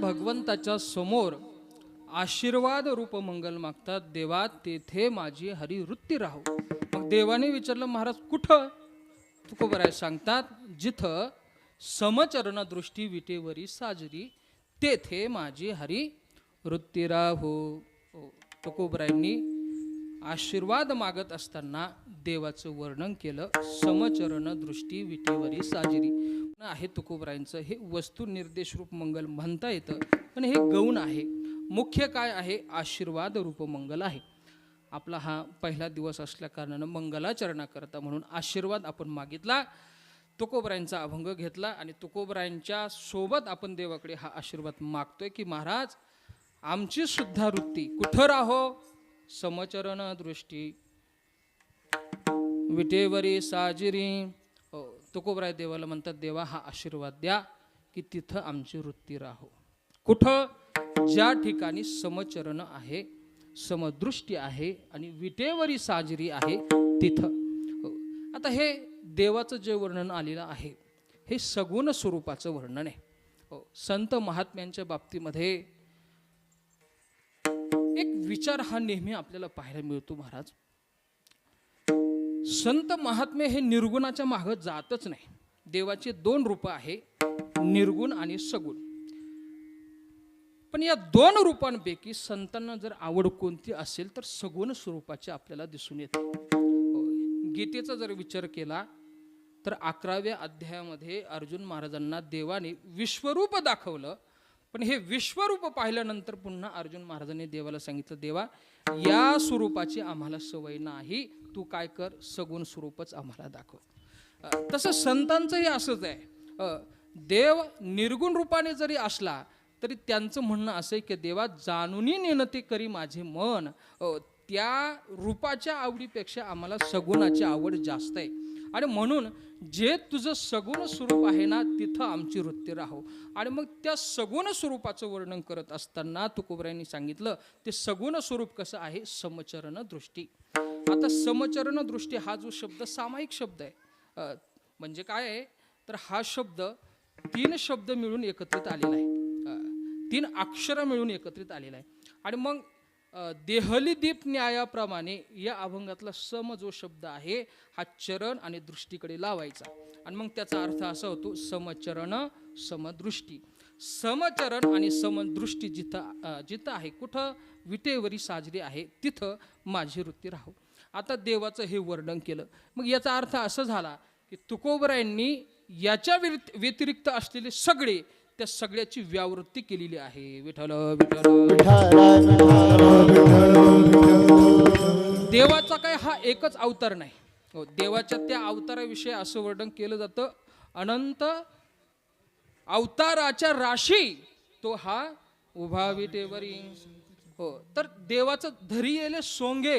भगवंताच्या समोर आशीर्वाद रूप मंगल मागतात. देवा तेथे माझी हरिवृत्ती राहो. मग देवाने विचारलं महाराज कुठं. तुकोबराय सांगतात जिथं समचरण दृष्टी विटेवरी साजरी तेथे माझी हरी वृत्ती राहो. तुकोबरायांनी आशीर्वाद मागत असताना देवाचं वर्णन केलं. समचरण दृष्टी विटेवरी साजिरी आहे तुकोबरायांचं. हे वस्तू निर्देश रूप मंगल म्हणता येतं, पण हे गौण आहे. मुख्य काय आहे? आशीर्वाद रूप मंगल आहे. आपला हा पहिला दिवस असल्या कारणानं मंगलाचरणाकरता म्हणून आशीर्वाद आपण मागितला, तुकोबरायांचा अभंग घेतला आणि तुकोबरायांच्या सोबत आपण देवाकडे हा आशीर्वाद मागतोय की महाराज आमची सुद्धा वृत्ती कुठं राहो? समचरण दृष्टी विटेवरी साजिरी. तुकोबराय देवाला म्हणतात, देवा हा आशीर्वाद द्या की तिथं आमची वृत्ती राहो. कुठं? ज्या ठिकाणी समचरण आहे, समदृष्टी आहे आणि विटेवरी साजिरी आहे तिथं. आता हे देवाचं जे वर्णन आलेलं आहे हे सगुण स्वरूपाचं वर्णन आहे. संत महात्म्यांच्या बाबतीमध्ये एक विचार हा नेहमी आपल्याला पाहायला मिळतो. महाराज, संत महात्मे हे निर्गुणाच्या मागे जातच नाही. देवाचे दोन रूप आहे, निर्गुण आणि सगुण. पण या दोन रूपांपैकी संतांना जर आवड कोणती असेल तर सगुण स्वरूपाची आपल्याला दिसून येते. गीतेचा जर विचार केला तर 11व्या अध्यायामध्ये अर्जुन महाराजांना देवाने विश्वरूप दाखवलं. पण हे विश्वरूप पाहिल्यानंतर पुन्हा अर्जुन महाराजांनी देवाला सांगितलं, देवा या स्वरूपाची आम्हाला सवय नाही, तू काय कर, सगुण स्वरूपच आम्हाला दाखव. तसं संतांचंही असंच आहे. देव निर्गुण रूपाने जरी असला तरी त्यांचं म्हणणं असं आहे की देवा जाणूनही नेणते करी माझे मन. त्या रूपाच्या आवडीपेक्षा आम्हाला सगुणाची आवड जास्त आहे आणि म्हणून जे तुझं सगुण स्वरूप आहे ना तिथं आमची वृत्ती राहो. आणि मग त्या सगुण स्वरूपाचं वर्णन करत असताना तुकोबरायांनी सांगितलं ते सगुण स्वरूप कसं आहे? समचरण दृष्टी. आता समचरण दृष्टी हा जो शब्द सामायिक शब्द आहे. म्हणजे काय आहे तर हा शब्द 3 शब्द मिळून एकत्रित आलेला आहे, 3 अक्षरं मिळून एकत्रित आलेला आहे. आणि मग देहली दीप न्यायाप्रमाणे या अभंगातला सम जो शब्द आहे हा चरण आणि दृष्टीकडे लावायचा आणि मग त्याचा अर्थ असा होतो समचरण समदृष्टी. समचरण आणि समदृष्टी जिथं आहे, कुठं? विटेवरी साजरी आहे तिथं माझी वृत्ती राहो. आता देवाचं हे वर्णन केलं. मग याचा अर्थ असा झाला की तुकोबरायांनी याच्या व्यतिरिक्त असलेले सगळे त्या सगळ्याची व्यावृत्ती केलेली आहे. विठ्ठल विठ्ठल. देवाचा काय हा एकच अवतार नाही. देवाच्या त्या अवताराविषयी असं वर्णन केलं जातं, अनंत अवताराच्या राशी तो हा उभा विटेवरी. तर देवाचं धरी येले सोंगे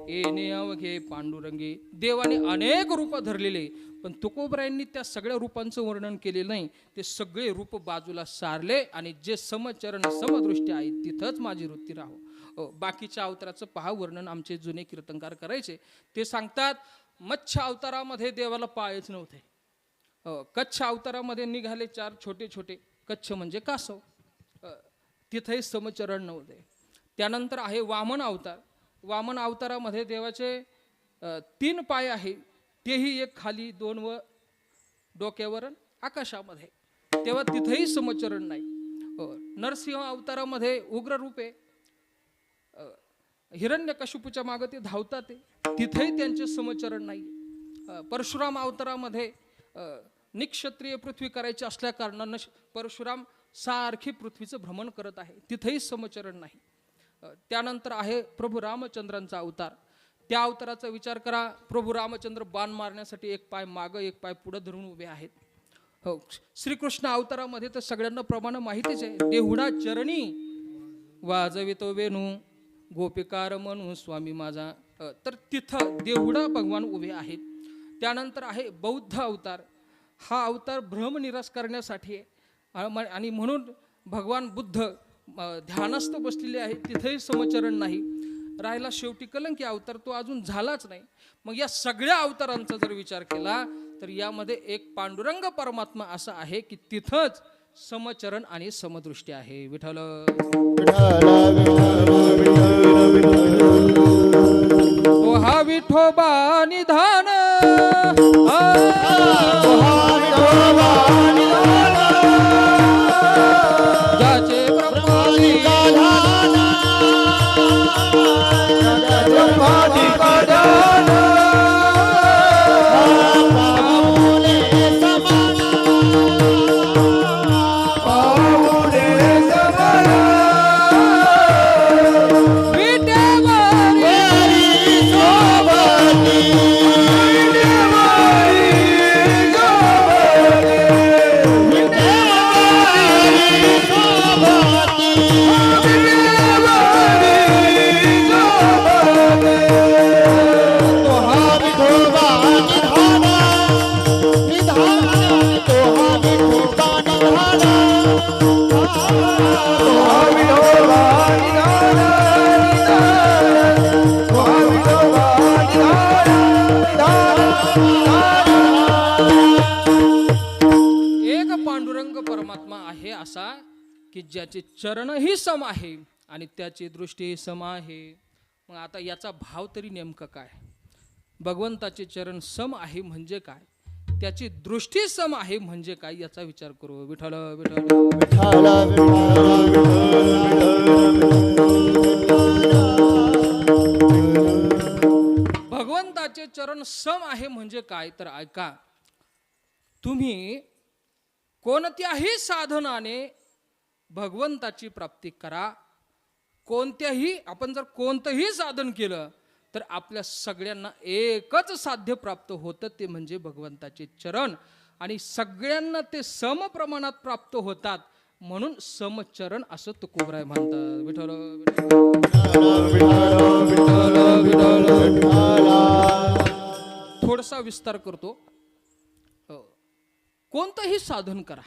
येणे अवघे पांडुरंगे. देवाने अनेक रूप धरलेले, पण तुकोबरायांनी त्या सगळ्या रूपांचं वर्णन केलेलं नाही. ते सगळे रूप बाजूला सारले आणि जे समचरण समदृष्टी आहे तिथंच माझी वृत्ती राहो. बाकीच्या अवताराचं पहा वर्णन आमचे जुने कीर्तनकार करायचे. ते सांगतात मत्स्य अवतारामध्ये देवाला पायच नव्हते. कच्छ अवतारामध्ये निघाले 4 छोटे छोटे, कच्छ म्हणजे कासव, तिथेही समचरण नव्हते. त्यानंतर आहे वामन अवतार. वामन अवतारामध्ये देवाचे 3 पाय आहे, तेही एक खाली 2 व डोक्यावर आकाशामध्ये, तेव्हा तिथेही समचरण नाही. नरसिंह अवतारामध्ये उग्र रूपे, हिरण्यकशिपूच्या मागे ते धावतात, तिथेही त्यांचे समचरण नाही. परशुराम अवतारामध्ये निक्षत्रिय पृथ्वी करायची असल्या कारणानं परशुराम सारखी पृथ्वीचं भ्रमण करत आहे, तिथेही समचरण नाही. त्यानंतर आहे प्रभू रामचंद्रांचा अवतार. त्या अवताराचा विचार करा. प्रभू रामचंद्र बाण मारण्यासाठी एक पाय मागं एक पाय पुढे धरून उभे आहेत. श्रीकृष्ण अवतारामध्ये तर सगळ्यांना प्रमाण माहितीच आहे. देहुडा चरणी वाजवितो वेणू गोपिकार म्हणू स्वामी माझा. तर तिथं देहुडा भगवान उभे आहेत. त्यानंतर आहे बौद्ध अवतार. हा अवतार भ्रमनिराश करण्यासाठी आहे आणि म्हणून भगवान बुद्ध ध्यानस्थ बसलेले आहे, तिथेही समचरण नाही. राहिला शेवटी कलंकी अवतार, तो अजून झालाच नाही. मग या सगळ्या अवतारांचा जर विचार केला तर यामध्ये एक पांडुरंग परमात्मा असा आहे की तिथंच समचरण आणि समदृष्टी आहे. विठ्ठल तो हा विठोबा निधान, ज्याचे ब्रह्मादी की ज्याचे चरणही सम आहे आणि त्याची दृष्टीही सम आहे. मग आता याचा भाव तरी नेमका काय? भगवंताचे चरण सम आहे म्हणजे काय, त्याची दृष्टी सम आहे म्हणजे काय, याचा विचार करू. विठ्ठल विठ्ठल. भगवंताचे चरण सम आहे म्हणजे काय तर ऐका. तुम्ही कोणत्याही साधनाने भगवंताची प्राप्ती करा. आपण जर कोणतंही साधन केलं तर आपल्या सगळ्यांना एकच साध्य प्राप्त होतं, ते म्हणजे भगवंताचे चरण. आणि सगळ्यांना ते सम प्रमाणात प्राप्त होतात, म्हणून समचरण असं तुकोबराय म्हणतात. विठ्ठल थोडासा विस्तार करतो. कोणतंही साधन करा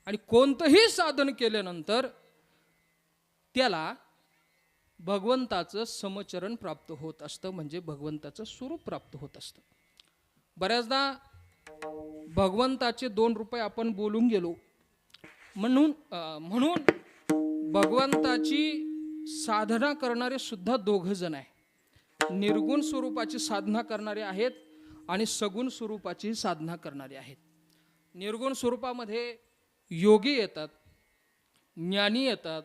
आणि कोणतंही साधन केल्यानंतर त्याला भगवंताचं समचरण प्राप्त होत असतं, म्हणजे भगवंताचं स्वरूप प्राप्त होत असतं. बऱ्याचदा भगवंताचे 2 रुपये आपण बोलून गेलो म्हणून भगवंताची साधना करणारे सुद्धा 2 जण आहे. निर्गुण स्वरूपाची साधना करणारे आहेत आणि सगुण स्वरूपाची साधना करणारे आहेत. निर्गुण स्वरूपामध्ये योगी येतात, ज्ञानी येतात,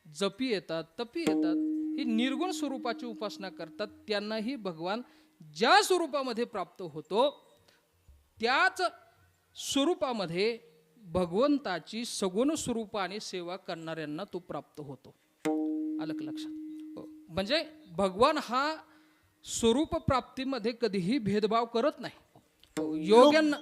जपी येतात, तपी येतात. ही निर्गुण स्वरूपाची उपासना करतात. त्यांनाही भगवान ज्या स्वरूपामध्ये प्राप्त होतो त्याच स्वरूपामध्ये भगवंताची सगुण स्वरूपाने सेवा करणाऱ्यांना तो प्राप्त होतो. आलं का लक्षात? म्हणजे भगवान हा स्वरूप प्राप्तीमध्ये कधीही भेदभाव करत नाही. योग्यांना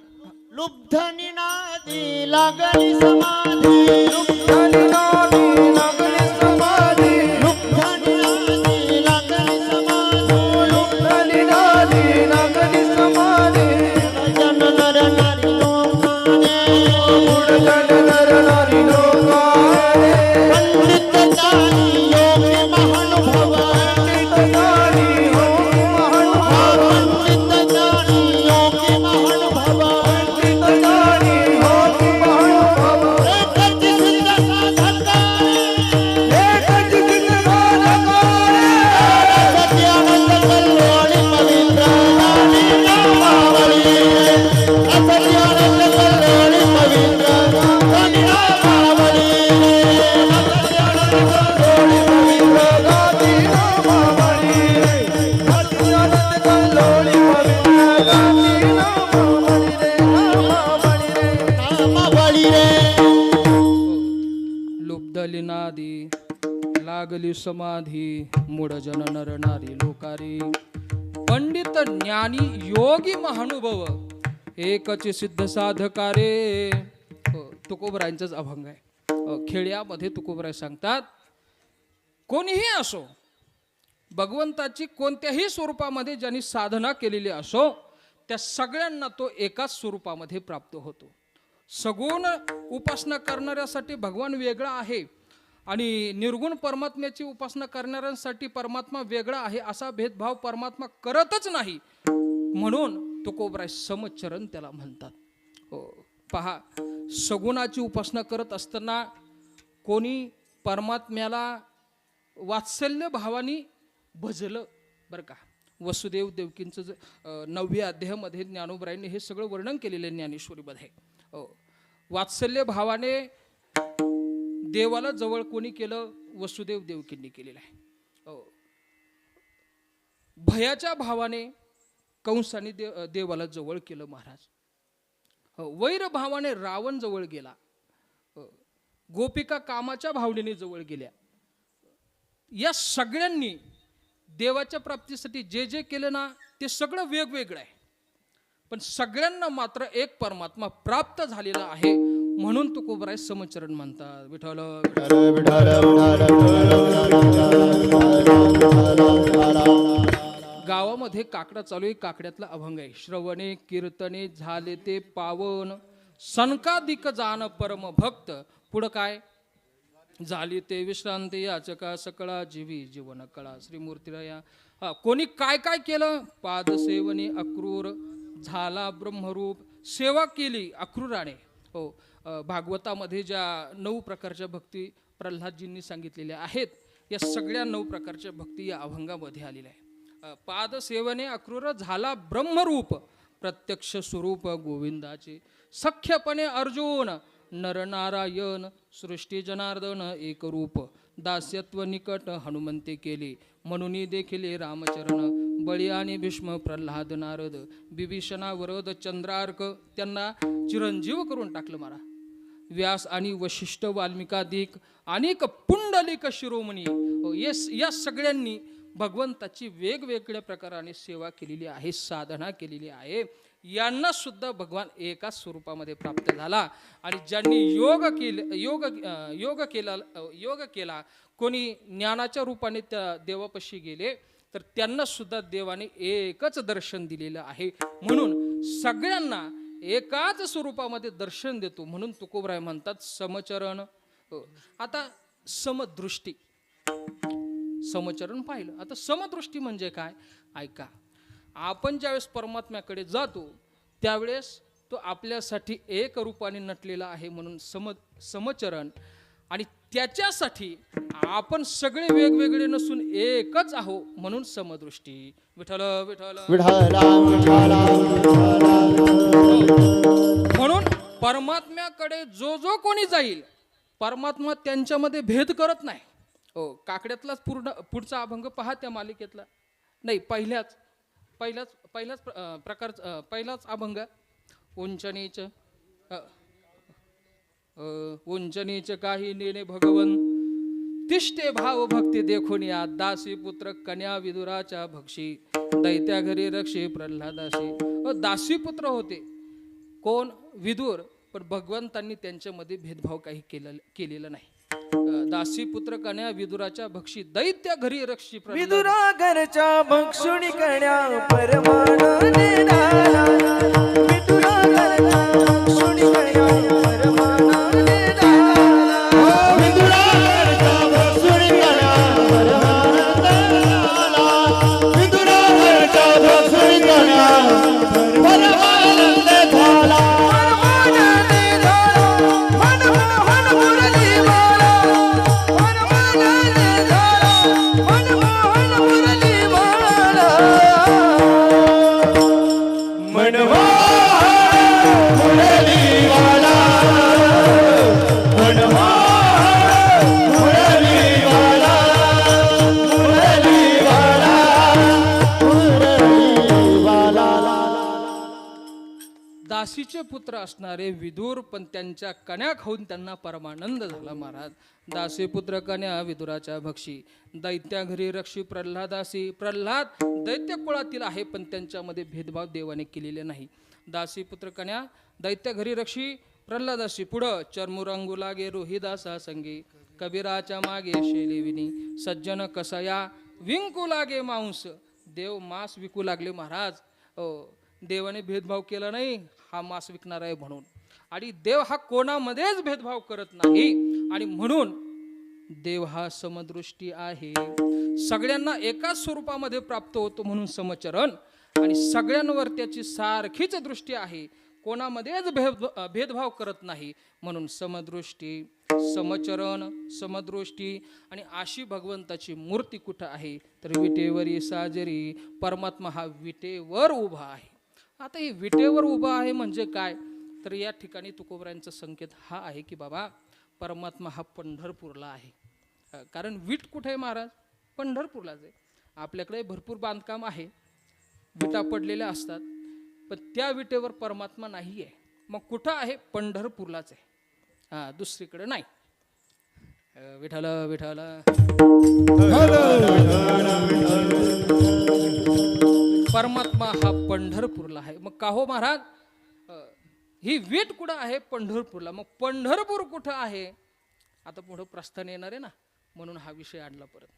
लुब्ध निनादी लागली समाधी, लुब्ध निनादी लागली समाधी, लुब्ध निनादी लागली समाधी, लुब्ध निनादी लागली समाधी. जन नर नारी लोकाने, उडजन नर नारी लोकाने, पंडित ज्ञानी योगी महानुभव, पंडित ज्ञानी योगी महानुभव, पंडित ज्ञानी योगी महानुभव, पंडित ज्ञानी योगी महानुभव. एकच सिद्ध साधकारे, एकच चित्त साधकारे, सत्यानंद कल्याणी पवित्र नामी नामावली, सत्यानंद कल्याणी पवित्र नामी नामावली, लोळी पवित्र गाती नामावली, सत्यानंद कल्लोळी पवित्र गाती नामावली रे, नामावली रे. नामावली रे. लुब्धली नादी लागली समाधी, मूढ जन नर नारी लोकारी, पंडित ज्ञानी योगी महानुभव, एकच सिद्ध साधकारे. तुकोबरायांचाच अभंग आहे. खेड्यामध्ये तुकोबराय सांगतात, कोणीही असो, भगवंताची कोणत्याही स्वरूपामध्ये ज्यांनी साधना केलेली असो, त्या सगळ्यांना तो एकाच स्वरूपामध्ये प्राप्त होतो. सगुण उपासना करणाऱ्यासाठी भगवान वेगळा आहे आणि निर्गुण परमात्म्याची उपासना करणाऱ्यांसाठी परमात्मा वेगळा आहे, असा भेदभाव परमात्मा करतच नाही. म्हणून तुकोबराय समचरण त्याला म्हणतात. पहा, सगुणाची उपासना करत असताना कोणी परमात्म्याला वात्सल्य भावाने भजलं बरं का. वसुदेव देवकींचं 9व्या अध्यायामध्ये ज्ञानोबरायांनी हे सगळं वर्णन केलेलं आहे ज्ञानेश्वरीमध्ये. वात्सल्य भावाने देवाला जवळ कोणी केलं? वसुदेव देवकींनी केलेलं आहे. भयाच्या भावाने कंसाने देवाला जवळ केलं महाराज. वैर भावाने रावण जवळ गेला. गोपिका कामाच्या भावनेने जवळ गेल्या. या सगळ्यांनी देवाच्या प्राप्तीसाठी जे जे केलं ना, ते सगळं वेगवेगळं आहे, पण सगळ्यांना मात्र एक परमात्मा प्राप्त झालेला आहे. म्हणून तुकोबराय समचरण म्हणतात. विठ्ठल गावामध्ये काकडा चालू आहे. काकड्यातला अभंग आहे. श्रवणे कीर्तने झाले ते पावन, सनकादिक जान परम भक्त. पुढं काय? झाली ते विश्रांती याचका सकळा जीवी जीवन कळा. श्रीमूर्तीराया. कोणी काय काय केलं? पादसेवनी अक्रूर झाला ब्रह्मरूप. सेवा केली अक्रूराने. हो, भागवतामध्ये ज्या 9 प्रकारच्या भक्ती प्रल्हादजींनी सांगितलेल्या आहेत, या सगळ्या 9 प्रकारच्या भक्ती या अभंगामध्ये आलेल्या आहे. पादसेवने अक्रूर झाला ब्रह्मरूप, प्रत्यक्ष स्वरूप गोविंदाचे, सख्यपणे अर्जुन नरनारायण, सृष्टी जनार्दन एक रूप, दास्यत्व निकट हनुमंते केले, म्हणून देखील रामचरण, बळी आणि भीष्म प्रल्हाद नारद, बिभीषणा वरद चंद्रार्क, त्यांना चिरंजीव करून टाकलं मारा. व्यास आणि वशिष्ठ वाल्मिकादिक अनेक पुंडलिक शिरोमणी, या सगळ्यांनी भगवंताची वेगवेगळ्या प्रकाराने सेवा केलेली आहे, साधना केलेली आहे. यांना सुद्धा भगवान एकाच स्वरूपामध्ये प्राप्त झाला. आणि ज्यांनी योग केला, कोणी ज्ञानाच्या रूपाने त्या देवापाशी गेले, तर त्यांना सुद्धा देवाने एकच दर्शन दिलेलं आहे. म्हणून सगळ्यांना एकाच स्वरूपामध्ये दर्शन देतो. म्हणून तुकोबराय म्हणतात समचरण. आता समदृष्टी, समचरण पाहिलं. आता समदृष्टी म्हणजे काय? ऐका, आपण ज्यावेळेस परमात्म्याकडे जातो त्यावेळेस तो आपल्यासाठी एक रूपाने नटलेला आहे, म्हणून समचरण. आणि त्याच्यासाठी आपण सगळे वेगवेगळे नसून एकच आहो, म्हणून समदृष्टी. विठ्ठल विठ्ठल म्हणून परमात्म्याकडे जो जो कोणी जाईल, परमात्मा त्यांच्यामध्ये भेद करत नाही. हो, काकड्यातलाच पुढचा अभंग पहा त्या मालिकेतला, नाही पहिलाच अभंग, उंच नीच काही नेणे भगवन, तिष्ठे भाव भक्ती देखून या, दासी पुत्र कन्या विदुराच्या भक्षी, दैत्या घरी रक्षे प्रल्हादाशी. दासी पुत्र होते कोण? विदुर. पण भगवंतांनी त्यांच्यामध्ये भेदभाव काही केलेला नाही. दासी पुत्र कन्या विदुराच्या भक्षी, दैत्य घरी रक्षी विदुरा घरच्या भक्षुणी कन्या परमानंदे नाला, विदुरा घरच्या भक्षुणी कन्या परमानंदे नाला, विदुरा घरच्या भक्षुणी कन्या परमानंदे नाला, विदुरा घरच्या भक्षुणी कन्या परमानंदे झाला. दासीचे पुत्र असणारे विदुर, पण त्यांच्या कन्या खाऊन त्यांना परमानंद झाला महाराज. दासी पुत्र कन्या विदुराच्या भक्षी, दैत्या घरी रक्षी प्रल्हादासी. प्रल्हाद दैत्य कुळातील आहे, पण त्यांच्यामध्ये भेदभाव देवाने केलेले नाही. दासी पुत्र कन्या दैत्य घरी रक्षी प्रल्हादासी. पुढं चर्मुरंगू लागे रोहिदासा संगी, कबीराच्या मागे शेलेविनी, सज्जन कसया विंकू लागे मांस. देव मांस विकू लागले महाराज. देवाने भेदभाव केला नाही, हा मांस विकणार आहे म्हणून. आणि देव हा कोणामध्येच भेदभाव करत नाही, आणि म्हणून देव हा समदृष्टी आहे. सगळ्यांना एकाच स्वरूपामध्ये प्राप्त होतो, म्हणून समचरण. आणि सगळ्यांवर त्याची सारखीच दृष्टी आहे, कोणामध्येच भेदभाव करत नाही, म्हणून समदृष्टी, समचरण, समदृष्टी. आणि अशी भगवंताची मूर्ती कुठं आहे? तर विटेवरी साजरी. परमात्मा हा विटेवर उभा आहे. आता ही विटेवर उभा आहे म्हणजे काय? तर या ठिकाणी तुकोबरायांचा संकेत हा आहे की बाबा, परमात्मा हा पंढरपूरला आहे. कारण विट कुठे आहे महाराज? पंढरपूरलाच आहे. आपल्याकडे भरपूर बांधकाम आहे, विटा पडलेल्या असतात, पण त्या विटेवर परमात्मा नाही आहे. मग कुठं आहे? पंढरपूरलाच आहे, दुसरीकडे नाही. विठ्ठल विठ्ठल. परमात्मा हा पंढरपूरला आहे. मग का हो महाराज? ही वीट कुठं आहे? पंढरपूरला. मग पंढरपूर कुठं आहे? आता पुढं प्रस्थान येणार आहे ना, म्हणून हा विषय आणला परत.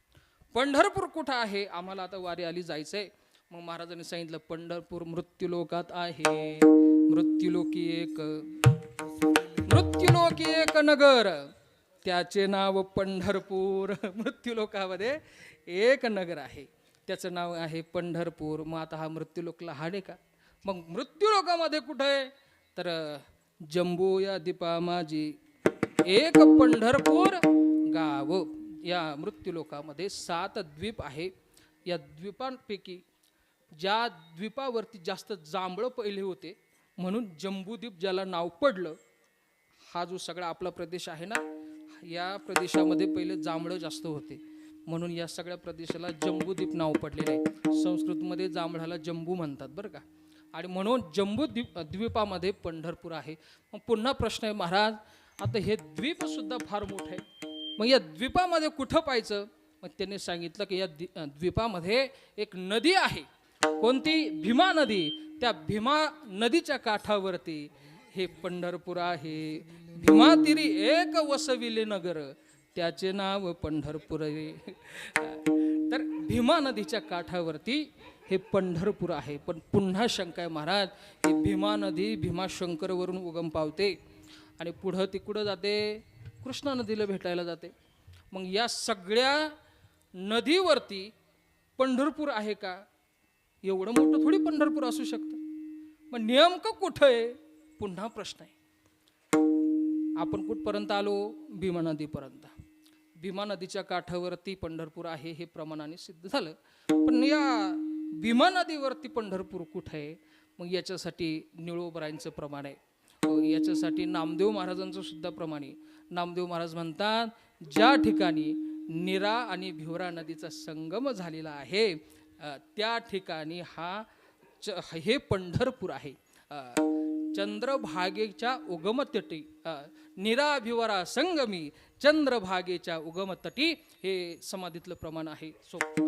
पंढरपूर कुठं आहे? आम्हाला आता वारी आली जायचंय. मग महाराजांनी सांगितलं पंढरपूर मृत्यूलोकात आहे. मृत्यूलोकी एक नगर, त्याचे नाव पंढरपूर. मृत्यूलोकामध्ये एक नगर आहे, त्याचं नाव आहे पंढरपूर. मग आता हा मृत्यूलोक लहान आहे का? मग मृत्यूलोकामध्ये कुठं आहे? तर जंबू या दीपा माझी एक पंढरपूर गाव. या मृत्यूलोकामध्ये 7 द्वीप आहे. या द्वीपांपैकी ज्या द्वीपावरती जास्त जांभळं पहिले होते म्हणून जंबूद्वीप ज्याला नाव पडलं, हा जो सगळा आपला प्रदेश आहे ना, या प्रदेशामध्ये पहिले जांभळं जास्त होते म्हणून या सगळ्या प्रदेशाला जंबूद्वीप नाव पडलेलं आहे. संस्कृतमध्ये जांभळाला जंबू म्हणतात बरं का. आणि म्हणून द्वीपामध्ये पंढरपूर आहे. मग पुन्हा प्रश्न आहे महाराज, आता हे द्वीप सुद्धा फार मोठं आहे, मग या द्वीपामध्ये कुठं पाहायचं? मग त्यांनी सांगितलं की या द्वीपामध्ये एक नदी आहे. कोणती? भीमा नदी. त्या भीमा नदीच्या काठावरती हे पंढरपूर आहे. भीमा तिरी एक वसविले नगर, त्याचे नाव पंढरपूर आहे. तर भीमा नदीच्या काठावरती हे पंढरपूर आहे. पण पुन्हा शंका आहे महाराज, ही भीमा नदी भीमाशंकरवरून उगम पावते आणि पुढं तिकडं जाते, कृष्णा नदीला भेटायला जाते. मग या सगळ्या नदीवरती पंढरपूर आहे का? एवढं मोठं थोडी पंढरपूर असू शकतं. मग नेमकं कुठं आहे? पुन्हा प्रश्न आहे. आपण कुठपर्यंत आलो? भीमा नदीपर्यंत. भीमा नदीच्या काठावरती पंढरपूर आहे हे प्रमाणाने सिद्ध झालं. पण या भीमा नदीवरती पंढरपूर कुठं आहे? मग याच्यासाठी निळोबरायांचं प्रमाण आहे. याच्यासाठी नामदेव महाराजांचं सुद्धा प्रमाण आहे. नामदेव महाराज म्हणतात, ज्या ठिकाणी नीरा आणि भिवरा नदीचा संगम झालेला आहे त्या ठिकाणी हे पंढरपूर आहे. चंद्रभागेच्या उगमतटी, नीरा भिवरा संगमी चंद्रभागेच्या उगमतटी, हे समाधीतलं प्रमाण आहे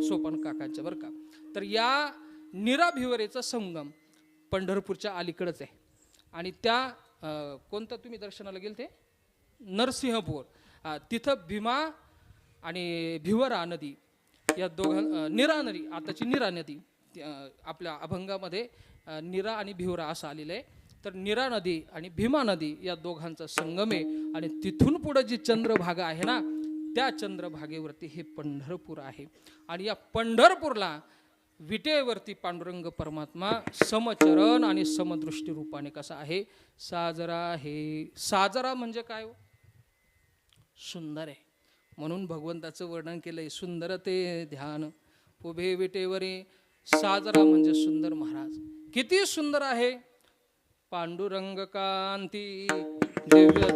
सोपान काकांच्या बरं का. तर या नीरा भिवरेचा संगम पंढरपूरच्या अलीकडंच आहे. आणि त्या कोणतं तुम्ही दर्शनाला गेल ते नरसिंहपूर, तिथं भीमा आणि भिवरा नदी या नीरा नदी, आताची नीरा नदी, आपल्या अभंगामध्ये नीरा आणि भिवरा असं आलेलं आहे. तर नीरा नदी आणि भीमा नदी या दोघांचा संगम आहे. आणि तिथून पुढे जी चंद्रभागा आहे ना, त्या चंद्रभागेवरती हे पंढरपूर आहे. आणि या पंढरपूरला विटेवरती पांडुरंग परमात्मा समचरण आणि समदृष्टी रूपाने कसा आहे? साजरा आहे. साजरा म्हणजे काय? सुंदर आहे. म्हणून भगवंताचं वर्णन केलंय, सुंदर ते ध्यान उभे विटेवरी. साजरा म्हणजे सुंदर. महाराज किती सुंदर आहे. पांडुरंग कांती दिव्य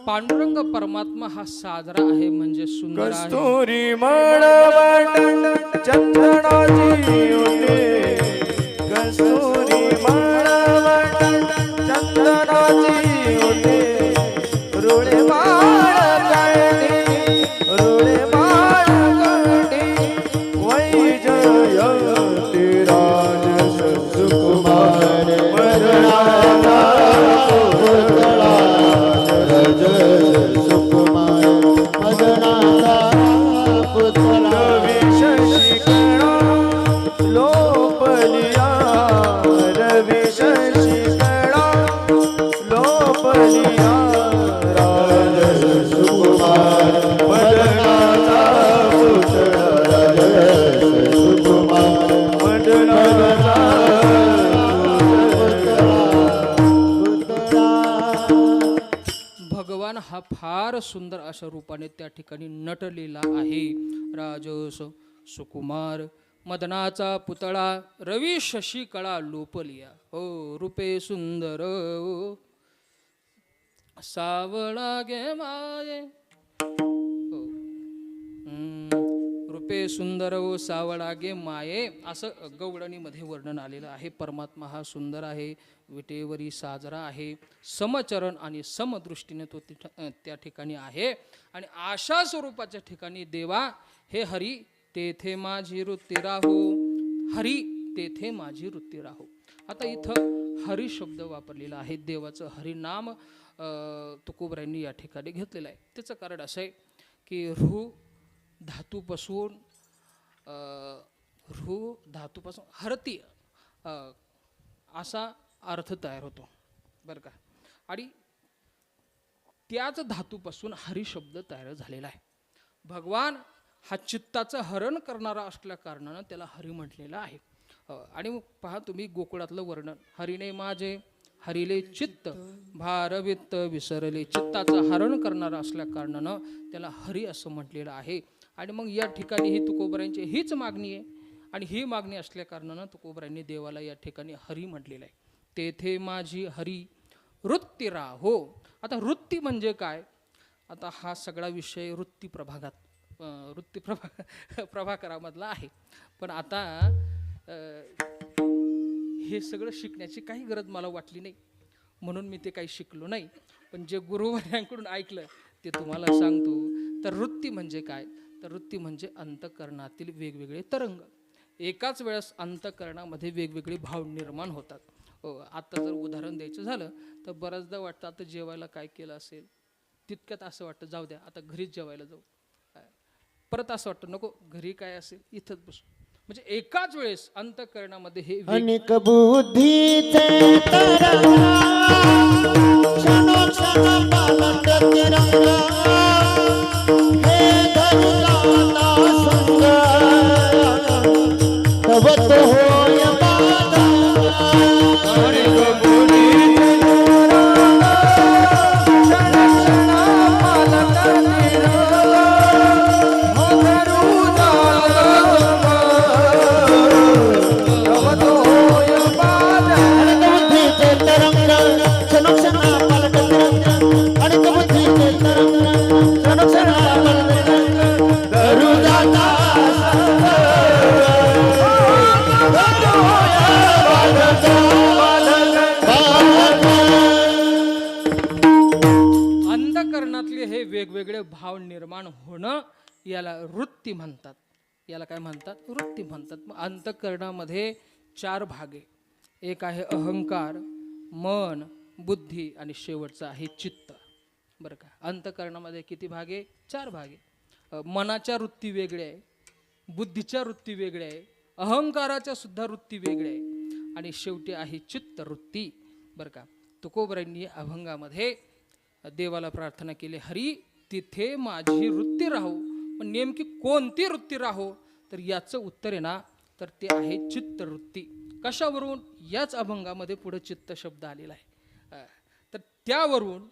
पांडुरंग परमात्मा हा साजरा आहे म्हणजे सुंदर आहे. कस्तुरी मळवट चंदनाची होते, कस्तुरी मळवट चंदनाची होते, रुळे बाळ काढी, रुळे बाळ काढी, वैजयंती राज सुकुमार मदनाचा पुतळा सुकुमार मदनाचा पुतळा शशिकणा लोपलिया, रवी शशिकणा लोपलिया, राज सुकुमार मदनाचा पुतळा, राज सुकुमार मदनाचा भगवान हा फार सुंदर अशा रूपाने त्या ठिकाणी नटलेला आहे. राजस सुकुमार मदनाचा पुतळा, रवी शशी कळा लोपलिया, हो रूपे सुंदर सावळा गे माये, हो रूपे सुंदर ओ सावळा गे माये, असं गवळणीमध्ये वर्णन आलेलं आहे. परमात्मा हा सुंदर आहे, विटेवरी साजरा आहे, समचरण आणि समदृष्टीने तो त्या ठिकाणी आहे. आणि आशा स्वरूपाच्या ठिकाणी देवा हे हरी तेथे माझी वृत्ती राहो, हरी तेथे माझी वृत्ती राहो. आता इथं हरी शब्द वापरलेला आहे. देवाचं हरिनाम तुकोबरायांनी या ठिकाणी घेतलेलं आहे. त्याचं कारण असं आहे की धातूपासून हरती असा अर्थ तयार होतो बरं का. आणि त्याच धातूपासून हरी शब्द तयार झालेला आहे. भगवान हा चित्ताचं हरण करणारा असल्या कारणानं त्याला हरी म्हटलेलं आहे. आणि मग पहा तुम्ही गोकुळातलं वर्णन, हरीने माझे हरिले चित्त भारवित्त विसरले. चित्ताचं हरण करणारा असल्या कारणानं त्याला हरी असं म्हटलेलं आहे. आणि मग या ठिकाणी ही तुकोबरायांची हीच मागणी आहे. आणि ही मागणी असल्या कारणानं तुकोबरायांनी देवाला या ठिकाणी हरी म्हटलेलं आहे. तेथे माझी हरी वृत्ती राहो. आता वृत्ती म्हणजे काय? आता हा सगळा विषय वृत्ती प्रभाकरामधला आहे. पण आता हे सगळं शिकण्याची काही गरज मला वाटली नाही, म्हणून मी ते काही शिकलो नाही. पण जे गुरुवर्यांकडून ऐकलं ते तुम्हाला सांगतो. तर वृत्ती म्हणजे काय? तर वृत्ती म्हणजे अंतःकरणातील वेगवेगळे तरंग. एकाच वेळेस अंतःकरणामध्ये वेगवेगळे भाव निर्माण होतात. आता जर उदाहरण द्यायचं झालं तर बऱ्याचदा वाटतं आता जेवायला काय केलं असेल, तितक्यात असं वाटतं जाऊ द्या आता घरीच जेवायला जाऊ. परत असं वाटतं नको घरी काय असेल इथंच बसू. म्हणजे एकाच वेळेस अंतःकरणामध्ये हे अनेक बुद्धीचे तरंगा क्षणोक्षण पालट तिरंगा हे धरुजाता संग तव तो होय बाधा. अंतःकरणातले हे वेगवेगळे भाव निर्माण होणं याला वृत्ती म्हणतात. याला काय म्हणतात? वृत्ती म्हणतात. मग अंतःकरणामध्ये 4 भाग आहे. एक आहे अहंकार, मन, बुद्धी आणि शेवटचा आहे चित्त. बरं का. अंतःकरणामध्ये किती भाग आहे? 4 भाग आहे. मनाच्या वृत्ती वेगळ्या आहे, बुद्धीच्या वृत्ती वेगळ्या आहे, अहंकाराच्या सुद्धा वृत्ती वेगळ्या आहे आणि शेवटी आहे चित्तवृत्ती. बरं का. तुकोबरायांनी अभंगामध्ये देवाला प्रार्थना केली, हरी तिथे माझी वृत्ती राहो. पण नेमकी कोणती वृत्ती राहो? तर याचं उत्तर आहे ना, तर ते आहे चित्तवृत्ती. कशावरून? याच अभंगामध्ये पुढे चित्त शब्द आलेला आहे. तर त्यावरून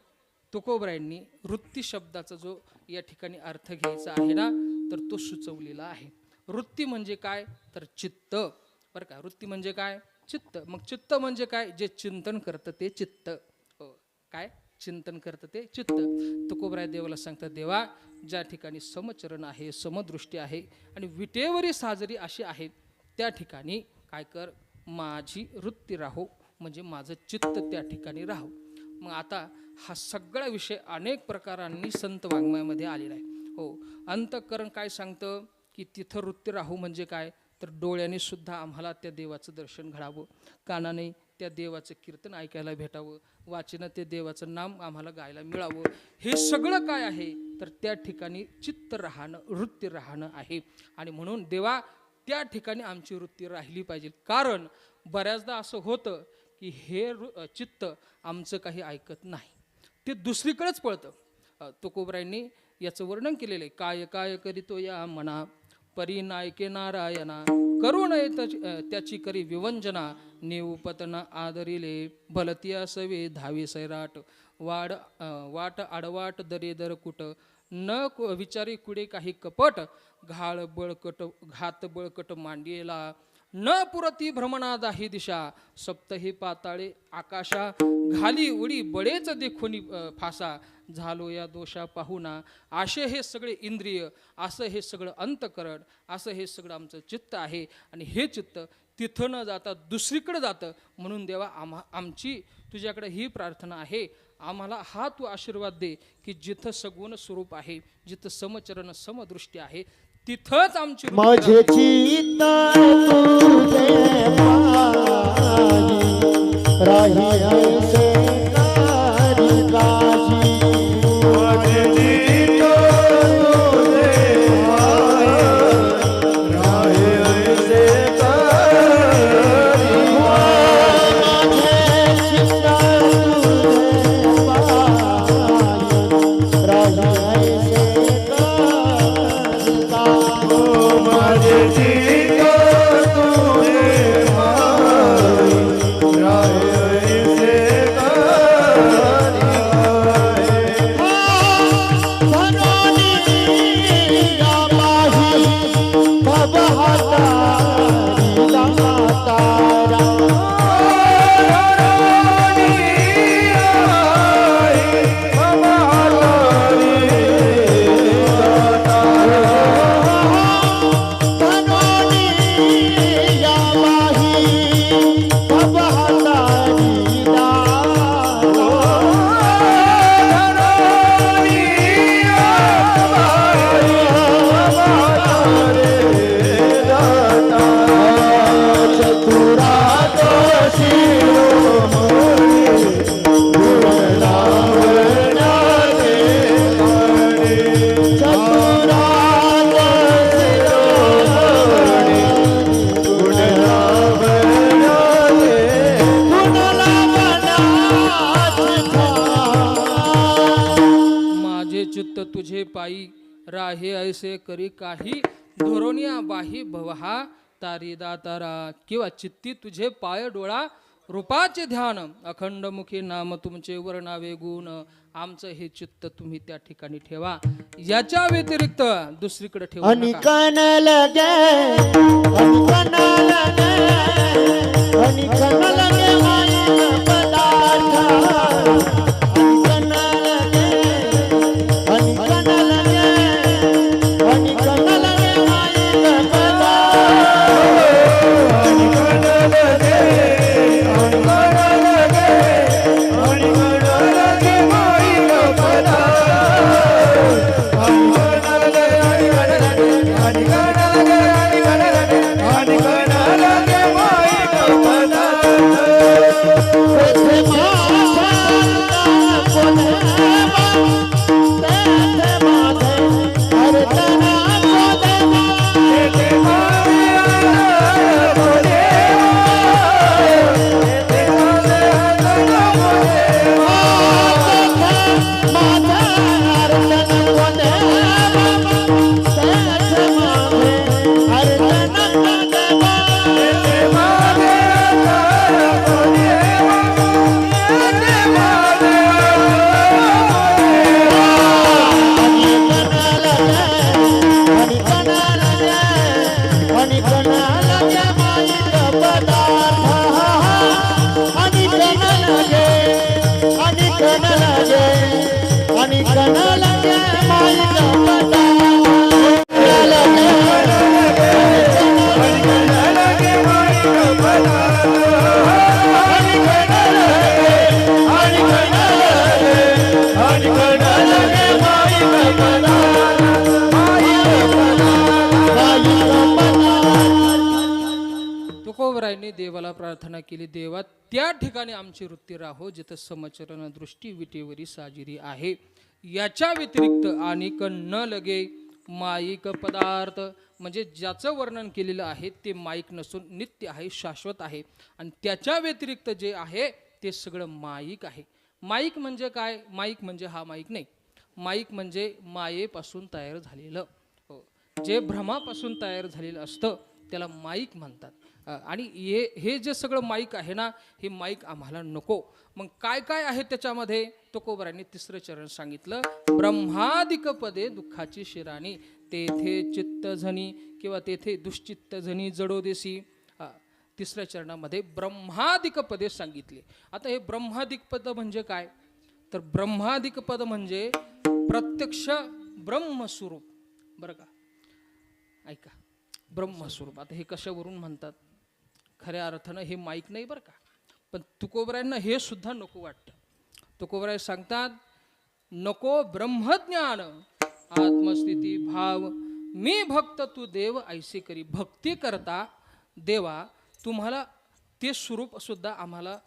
तुकोबरायांनी वृत्ती शब्दाचा जो या ठिकाणी अर्थ घ्यायचा आहे ना, तर तो सुचवलेला आहे. वृत्ती म्हणजे काय? तर चित्त. बरं का. वृत्ती म्हणजे काय? चित्त. मग चित्त म्हणजे काय? जे चिंतन करतं ते चित्त. काय चिंतन करतं ते चित्त. तुकोबराय देवाला सांगतात, देवा ज्या ठिकाणी समचरण आहे, समदृष्टी आहे आणि विटेवरी साजरी अशी आहे, त्या ठिकाणी काय कर, माझी वृत्ती राहो, म्हणजे माझं चित्त त्या ठिकाणी राहो. मग आता हा सगळा विषय अनेक प्रकारांनी संत वाङ्मयामध्ये आलेला आहे. अंतःकरण काय सांगतं की तिथं वृत्ती राहू म्हणजे काय? तर डोळ्याने सुद्धा आम्हाला त्या देवाचं दर्शन घडावं, कानाने त्या देवाचं कीर्तन ऐकायला भेटावं, वाचनात ते देवाचं नाम आम्हाला गायला मिळावं. हे सगळं काय आहे? तर त्या ठिकाणी चित्त राहणं, वृत्ती राहणं आहे. आणि म्हणून देवा त्या ठिकाणी आमची वृत्ती राहिली पाहिजे. कारण बऱ्याचदा असं होतं की हे चित्त आमचं काही ऐकत नाही, ते दुसरीकडेच पळतं. तुकोबरायांनी याचं वर्णन केलेलं आहे. काय काय करीतो या मना, परी नायके नारायणा, करू नये त्याची करी विवंजना, निवपतना आदरिले भलतिया सवे धावे सैराट, वाट आडवाट दरेदर कुट, न विचारी कुडे काही कपट, घात बळकट मांडियेला, न पुरती भ्रमणादाही दिशा, सप्तही पाताळे आकाशा, घाली उडी बळेच देखोनी फासा, झालो या दोषा पाहुना. असे हे सगळे इंद्रिय, असं हे सगळं अंतःकरण, असं हे सगळं आमचं चित्त आहे. आणि हे चित्त तिथं न जाता दुसरीकडे जातं. म्हणून देवा आमची तुझ्याकडे ही प्रार्थना आहे, आम्हाला हा तू आशीर्वाद दे की जिथं सगुण स्वरूप आहे, जिथं समचरण समदृष्टी आहे, तिथंच आमची माझे चित्त तुझे पाही राहे ऐसे करी काही धोरोनिया बाही भवहा तारी दातारा किंवा चित्ती तुझे पाय डोळा रूपाचे ध्यान अखंड मुखी नाम तुमचे वर्णावे गुण आमचं हे चित्त तुम्ही त्या ठिकाणी ठेवा याच्या व्यतिरिक्त दुसरीकडे ठेवू आणि नका. कण लगे आणि कण लगे आणि कण लगे माईक पदार्थ आणि कण लगे आणि कण लगे आणि कण लगे माईक तुकोबरायांनी देवाला प्रार्थना केली, देवा त्या ठिकाणी आमची वृत्ती राहो जिथं समचरण दृष्टी विटेवरी साजिरी आहे. याच्या व्यतिरिक्त आणि न लगे माईक पदार्थ म्हणजे ज्याचं वर्णन केलेलं आहे ते माईक नसून नित्य आहे, शाश्वत आहे आणि त्याच्या व्यतिरिक्त जे आहे ते सगळं माईक आहे. माईक म्हणजे काय? माईक म्हणजे हा माईक नाही. माईक म्हणजे मायेपासून तयार झालेलं, जे भ्रमापासून तयार झालेलं असतं त्याला माईक म्हणतात. आणि हे जे सगळं माईक आहे ना, हे माईक आम्हाला नको. मग काय काय आहे त्याच्यामध्ये? तुकोबरांनी तिसरं चरण सांगितलं, ब्रह्मादिक पदे दुःखाची शिराणी तेथे चित्त झनी किंवा तेथे दुश्चित्त झनी जडोदेसी. तिसऱ्या चरणामध्ये ब्रह्मादिक पदे सांगितले. आता हे ब्रह्मादिक पद म्हणजे काय? तर ब्रह्मादिक पद म्हणजे प्रत्यक्ष ब्रह्मस्वरूप. बरं का, ऐका, ब्रह्मस्वरूप. आता हे कशावरून म्हणतात? खऱ्या अर्थानं हे माईक नाही बरं का, पण तुकोबरायांना हे सुद्धा नको वाटतं. तुकोबराय सांगतात, नको ब्रह्मज्ञान आत्मस्थिती भाव मी भक्त तू देव ऐसे करी. भक्ती करता देवा तुम्हाला ते स्वरूप सुद्धा आम्हाला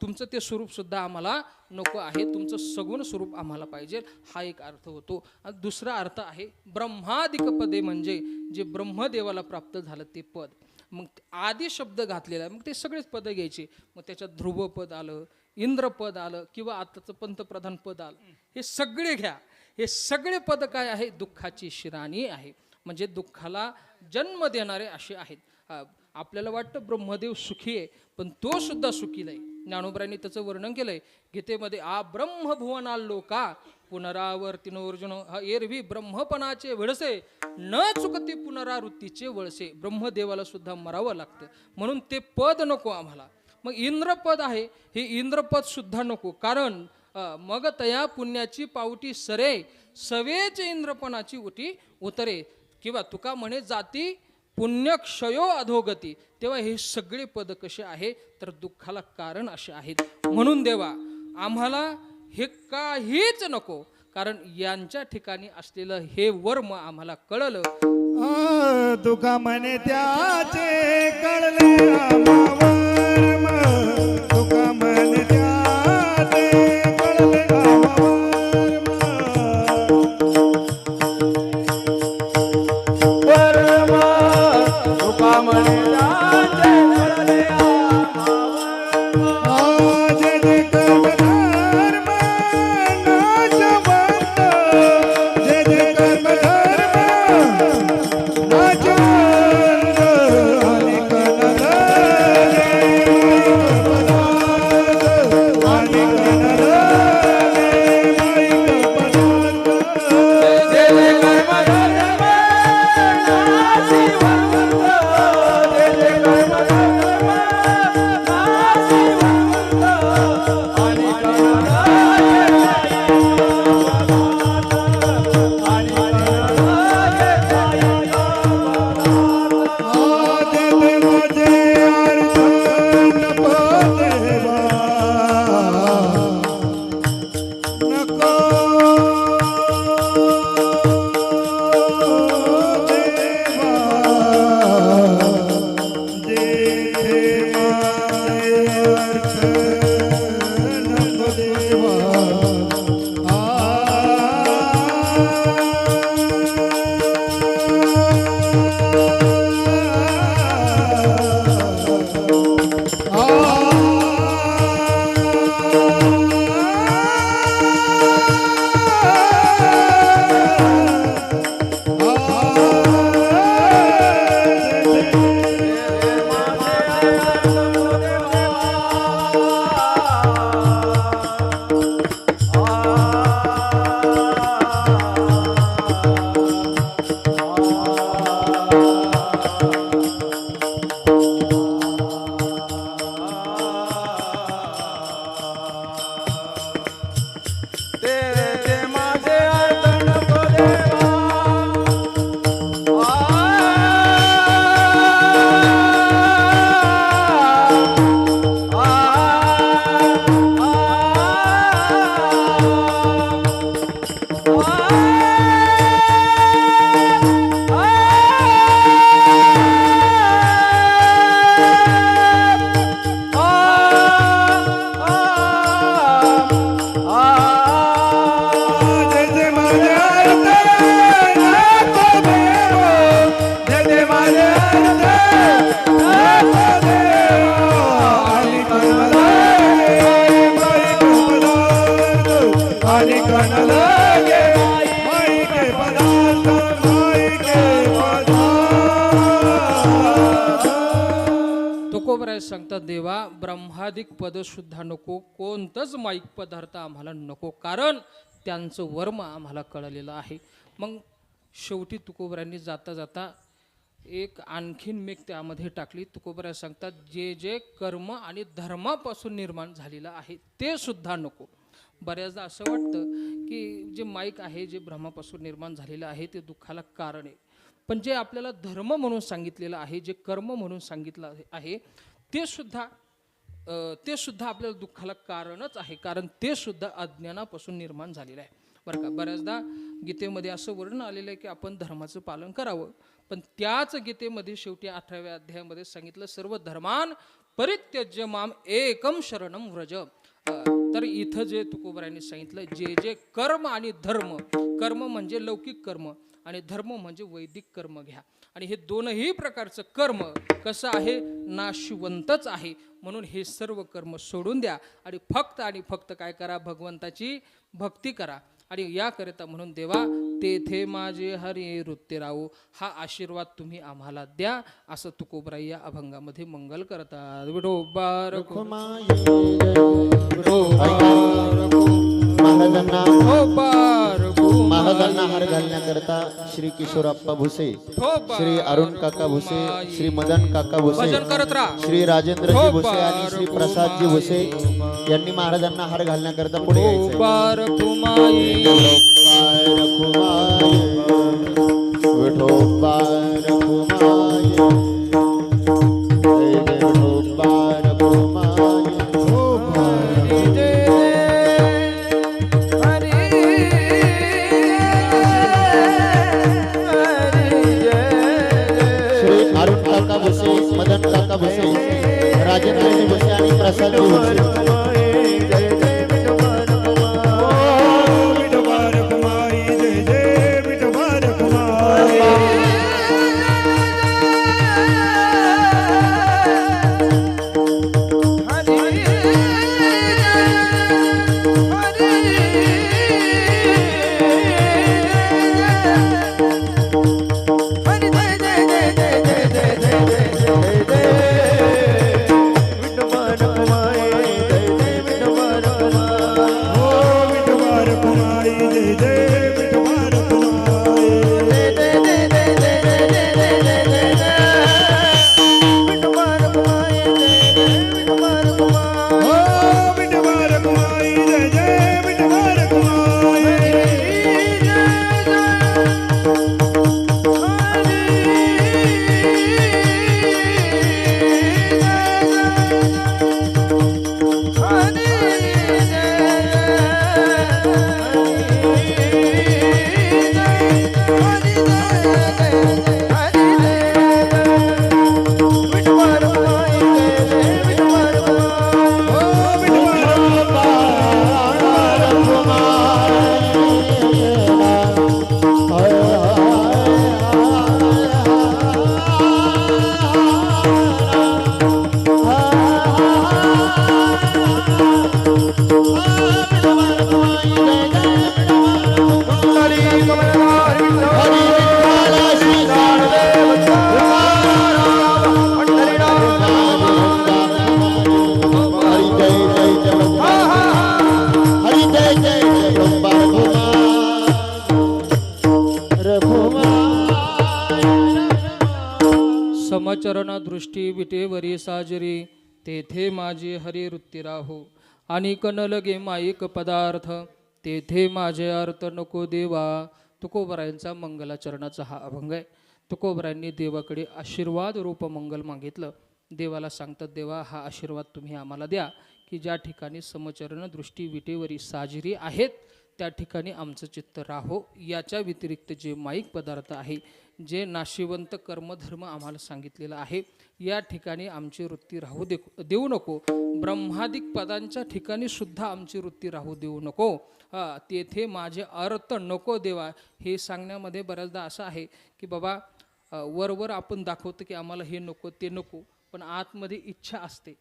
तुमचं ते स्वरूप सुद्धा आम्हाला नको आहे, तुमचं सगुण स्वरूप आम्हाला पाहिजे. हा एक अर्थ होतो. आणि दुसरा अर्थ आहे ब्रह्मादिक पदे म्हणजे जे ब्रह्मदेवाला प्राप्त झालं ते पद. मग आदी शब्द घातलेला आहे, मग ते सगळेच पद घ्यायचे. मग त्याच्यात ध्रुवपद आलं, इंद्रपद आलं किंवा आताचं पंतप्रधान पद आलं, हे सगळे घ्या. हे सगळे पद काय आहे? दुःखाची शिराणी आहे, म्हणजे दुःखाला जन्म देणारे असे आहेत. आपल्याला वाटतं ब्रह्मदेव सुखी आहे, पण तो सुद्धा सुखी नाही. ज्ञानोबरांनी त्याचं वर्णन केलंय गीतेमध्ये, आ ब्रह्मभुवना लोका पुनरावर्तिनोर्जुन एरवी ब्रह्मपणाचे वळसे न चुकती पुनरावृत्तीचे वळसे. ब्रह्मदेवाला सुद्धा मरावं लागतं, म्हणून ते पद नको आम्हाला. मग इंद्रपद आहे, हे इंद्रपद सुद्धा नको, कारण मग तया पुण्याची पावटी सरे सवेच इंद्रपणाची उटी उतरे. किंवा तुका म्हणे जाती पुण्य क्षयो अधोगती. तेव्हा हे सगळे पद कसे आहे? तर दुःखाला कारण असे आहेत. म्हणून देवा आम्हाला हे काहीच नको, कारण यांच्या ठिकाणी असलेलं हे वर्म आम्हाला कळलं. तुका म्हणे त्याचे कळले आम्हावर्म, तुका म्हणे त्याचे कळले आम्हावर्म. वर्म तुका म्हणे त्याचे कळले आम्हावर्म. जे जे कर्मधर्म नाशवंत, जे जे कर्मधर्म तुकोबराय सांगतात देवा ब्रह्मादिक पद सुद्धा नको, कोणतंच माईक पदार्थ आम्हाला नको, कारण त्यांचं वर्म आम्हाला कळलेलं आहे. मग शेवटी तुकोबरायांनी जाता जाता एक आणखीन मेघ त्यामध्ये टाकली. तुकोबराय सांगतात जे जे कर्म आणि धर्मापासून निर्माण झालेलं आहे ते सुद्धा नको. बऱ्याचदा असं वाटतं की जे माईक आहे जे ब्रह्मापासून निर्माण झालेलं आहे ते दुःखाला कारण आहे, पण जे आपल्याला धर्म म्हणून सांगितलेलं आहे, जे कर्म म्हणून सांगितलं आहे ते सुद्धा आपल्याला दुःखाला कारणच आहे, कारण ते सुद्धा अज्ञानापासून निर्माण झालेलं आहे बरं का. बऱ्याचदा गीतेमध्ये असं वर्णन आलेलं आहे की आपण धर्माचं पालन करावं, पण त्याच गीतेमध्ये शेवटी 18व्या अध्यायामध्ये सांगितलं सर्व धर्मान परित्यज्य माम एकम शरणम व्रज. तर इथं जे तुकोबरायांनी सांगितलं जे जे कर्म आणि धर्म, कर्म म्हणजे लौकिक कर्म आणि धर्म म्हणजे वैदिक कर्म घ्या, आणि हे दोनही प्रकारचं कर्म कसं आहे नाशिवंतच आहे, म्हणून हे सर्व कर्म सोडून द्या आणि फक्त काय करा भगवंताची भक्ती करा. आणि याकरिता म्हणून देवा तेथे माझे हरी वृत्ती राहू हा आशीर्वाद तुम्ही आम्हाला द्या, असं तुकोबराय या अभंगामध्ये मंगल करतात. विठोबा रखुमाई महाराजांना हार घालण्याकरता श्री किशोरप्पा भुसे, श्री अरुण काका भुसे, श्री मदन काका भुसे, भजन करत राहा. श्री राजेंद्रजी भुसे आणि श्री प्रसादजी भुसे यांनी महाराजांना हार घालण्याकरता पुढे यायचंय. विठोबा रखुमाई विठोबा रखुमाई मदन काका भुसे, राजेंद्रजी भुसे आणि प्रसादजी भुसे. समचरण दृष्टी विटेवरी साजरी तेथे माझे हरी वृत्ती राहो, आणि न लगे माईक पदार्थ तेथे माझे अर्थ नको देवा. तुकोबरायांचा मंगलाचरणाचा हा अभंग आहे. तुकोबरायांनी देवाकडे आशीर्वाद रूप मंगल मागितलं. देवाला सांगतात देवा हा आशीर्वाद तुम्ही आम्हाला द्या की ज्या ठिकाणी समचरण दृष्टी विटेवरी साजरी आहेत त्या ठिकाणी आमचं चित्त राहो. याच्या व्यतिरिक्त जे माईक पदार्थ आहे, जे नाशिवंत कर्मधर्म आम्हाला सांगितलेलं आहे, या ठिकाणी आमची वृत्ती राहू देऊ नको. ब्रह्मादिक पदांच्या ठिकाणी सुद्धा आमची वृत्ती राहू देऊ नको. तेथे माझे अर्थ नको देवा. हे सांगण्यामध्ये बऱ्याचदा असं आहे की बाबा वरवर आपण दाखवतो की आम्हाला हे नको ते नको, पण आतमध्ये इच्छा असते.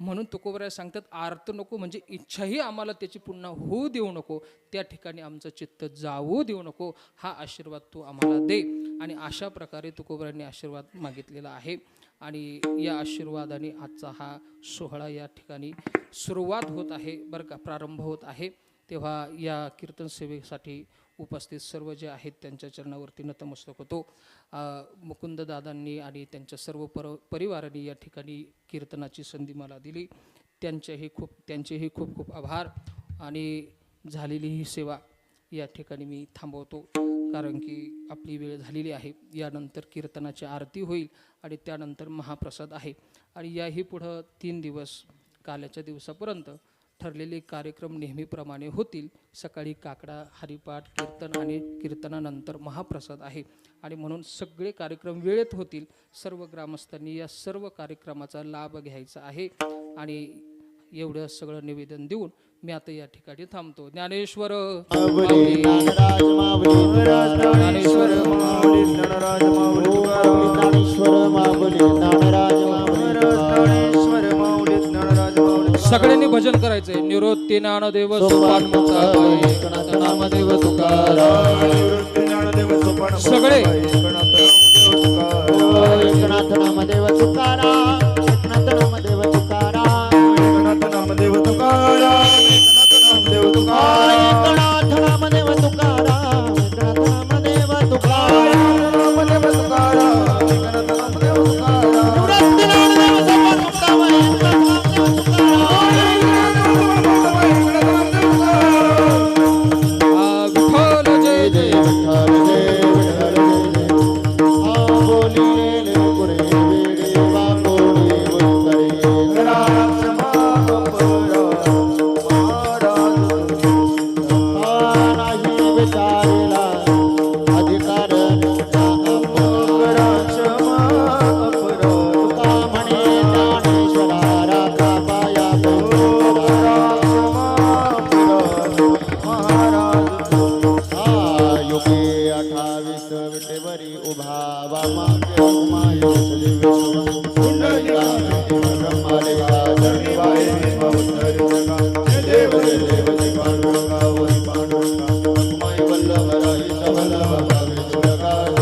म्हणून तुकोबराय सांगतात अर्थ नको म्हणजे इच्छाही आम्हाला त्याची पुन्हा होऊ देऊ नको, त्या ठिकाणी आमचं चित्त जाऊ देऊ नको. हा आशीर्वाद तू आम्हाला दे. आणि अशा प्रकारे तुकोबरायांनी आशीर्वाद मागितलेला आहे. आणि या आशीर्वादाने आजचा हा सोहळा या ठिकाणी सुरुवात होत आहे बरं का, प्रारंभ होत आहे. तेव्हा या कीर्तन सेवेसाठी उपस्थित सर्व जे आहेत त्यांच्या चरणावरती नतमस्तक होतो. मुकुंददादांनी आणि त्यांच्या सर्व परिवारांनी या ठिकाणी कीर्तनाची संधी मला दिली, त्यांचेही खूप खूप आभार. आणि झालेली ही सेवा या ठिकाणी मी थांबवतो, कारण की आपली वेळ झालेली आहे. यानंतर कीर्तनाची आरती होईल आणि त्यानंतर महाप्रसाद आहे. आणि याही पुढं 3 दिवस काल्याच्या दिवसापर्यंत ठरलेले कार्यक्रम नेहमीप्रमाणे होतील. सकाळी काकडा, हरिपाठ, कीर्तन आणि कीर्तनानंतर महाप्रसाद आहे. आणि म्हणून सगळे कार्यक्रम वेळेत होतील. सर्व ग्रामस्थांनी या सर्व कार्यक्रमाचा लाभ घ्यायचा आहे. आणि एवढं सगळं निवेदन देऊन मी आता या ठिकाणी थांबतो. ज्ञानेश्वर माऊली ज्ञानराज माऊली ज्ञानेश्वर माऊली ज्ञानराज माऊली ज्ञानेश्वर माऊली ज्ञानराज माऊली ज्ञानेश्वर माऊली ज्ञानराज माऊली सगळ्यांनी भजन करायचंय. निवृत्ती ज्ञानदेव सोपान मुक्ताबाई एकनाथ नामदेव तुकाराम. ज्ञानदेव सोपान सगळे एकनाथ नामदेव तुकाराम एकनाथ नामदेव तुकाराम एकनाथ नामदेव तुकाराम एकनाथ नामदेव तुकाराम एकनाथ नामदेव तुकाराम एकनाथ नामदेव तुकाराम नामदेव तुकाराम एकनाथ नामदेव तुकाराम निवृत्ती ज्ञानदेव सोपान मुक्ताबाई एकनाथ नामदेव विठ्ठल जय जय विठ्ठल जय विठ्ठल जय हा बोलिले गुरे वेडे वाकोडे वंदरे राम नाही विचारला अधिकार तुका म्हणे ज्ञानेश्वरा राखा पाया योगे 28 विटेवरी उभा वामागे उमाय ब्रह्मालेखा धरणीबाई देव देव पांडुरंगा वरी पांडुरंगा उमाय वल्लभराई सबलभ भावे सुरकाय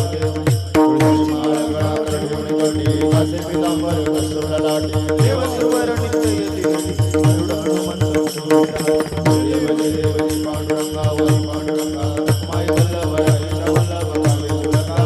तुळशी माळा कडी कासे पितांबर कसुर लाटे देव सुवर नित्य येती गरुड हनुमंत देव पांडुरंगा वरी पांडुरंगा उमाय वल्लभराई सबलभ भावे सुरकाय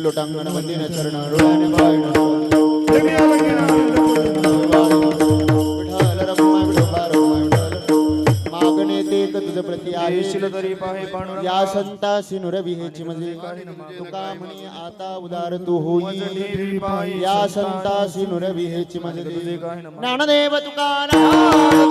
लोटांगण मंदिर चरण डोळ्याने पाहिलं विठ्ठल रखुमाई विठोबा रखुमाई विठ्ठल मागणे ते तुझ प्रति आहे तरी पाहे पांडुरंगा या संतासी नुरविहेची म्हणजे तुका म्हणे आता उदार तू होई या संतासी नुरविहेची म्हणजे ज्ञानदेव तुकाराम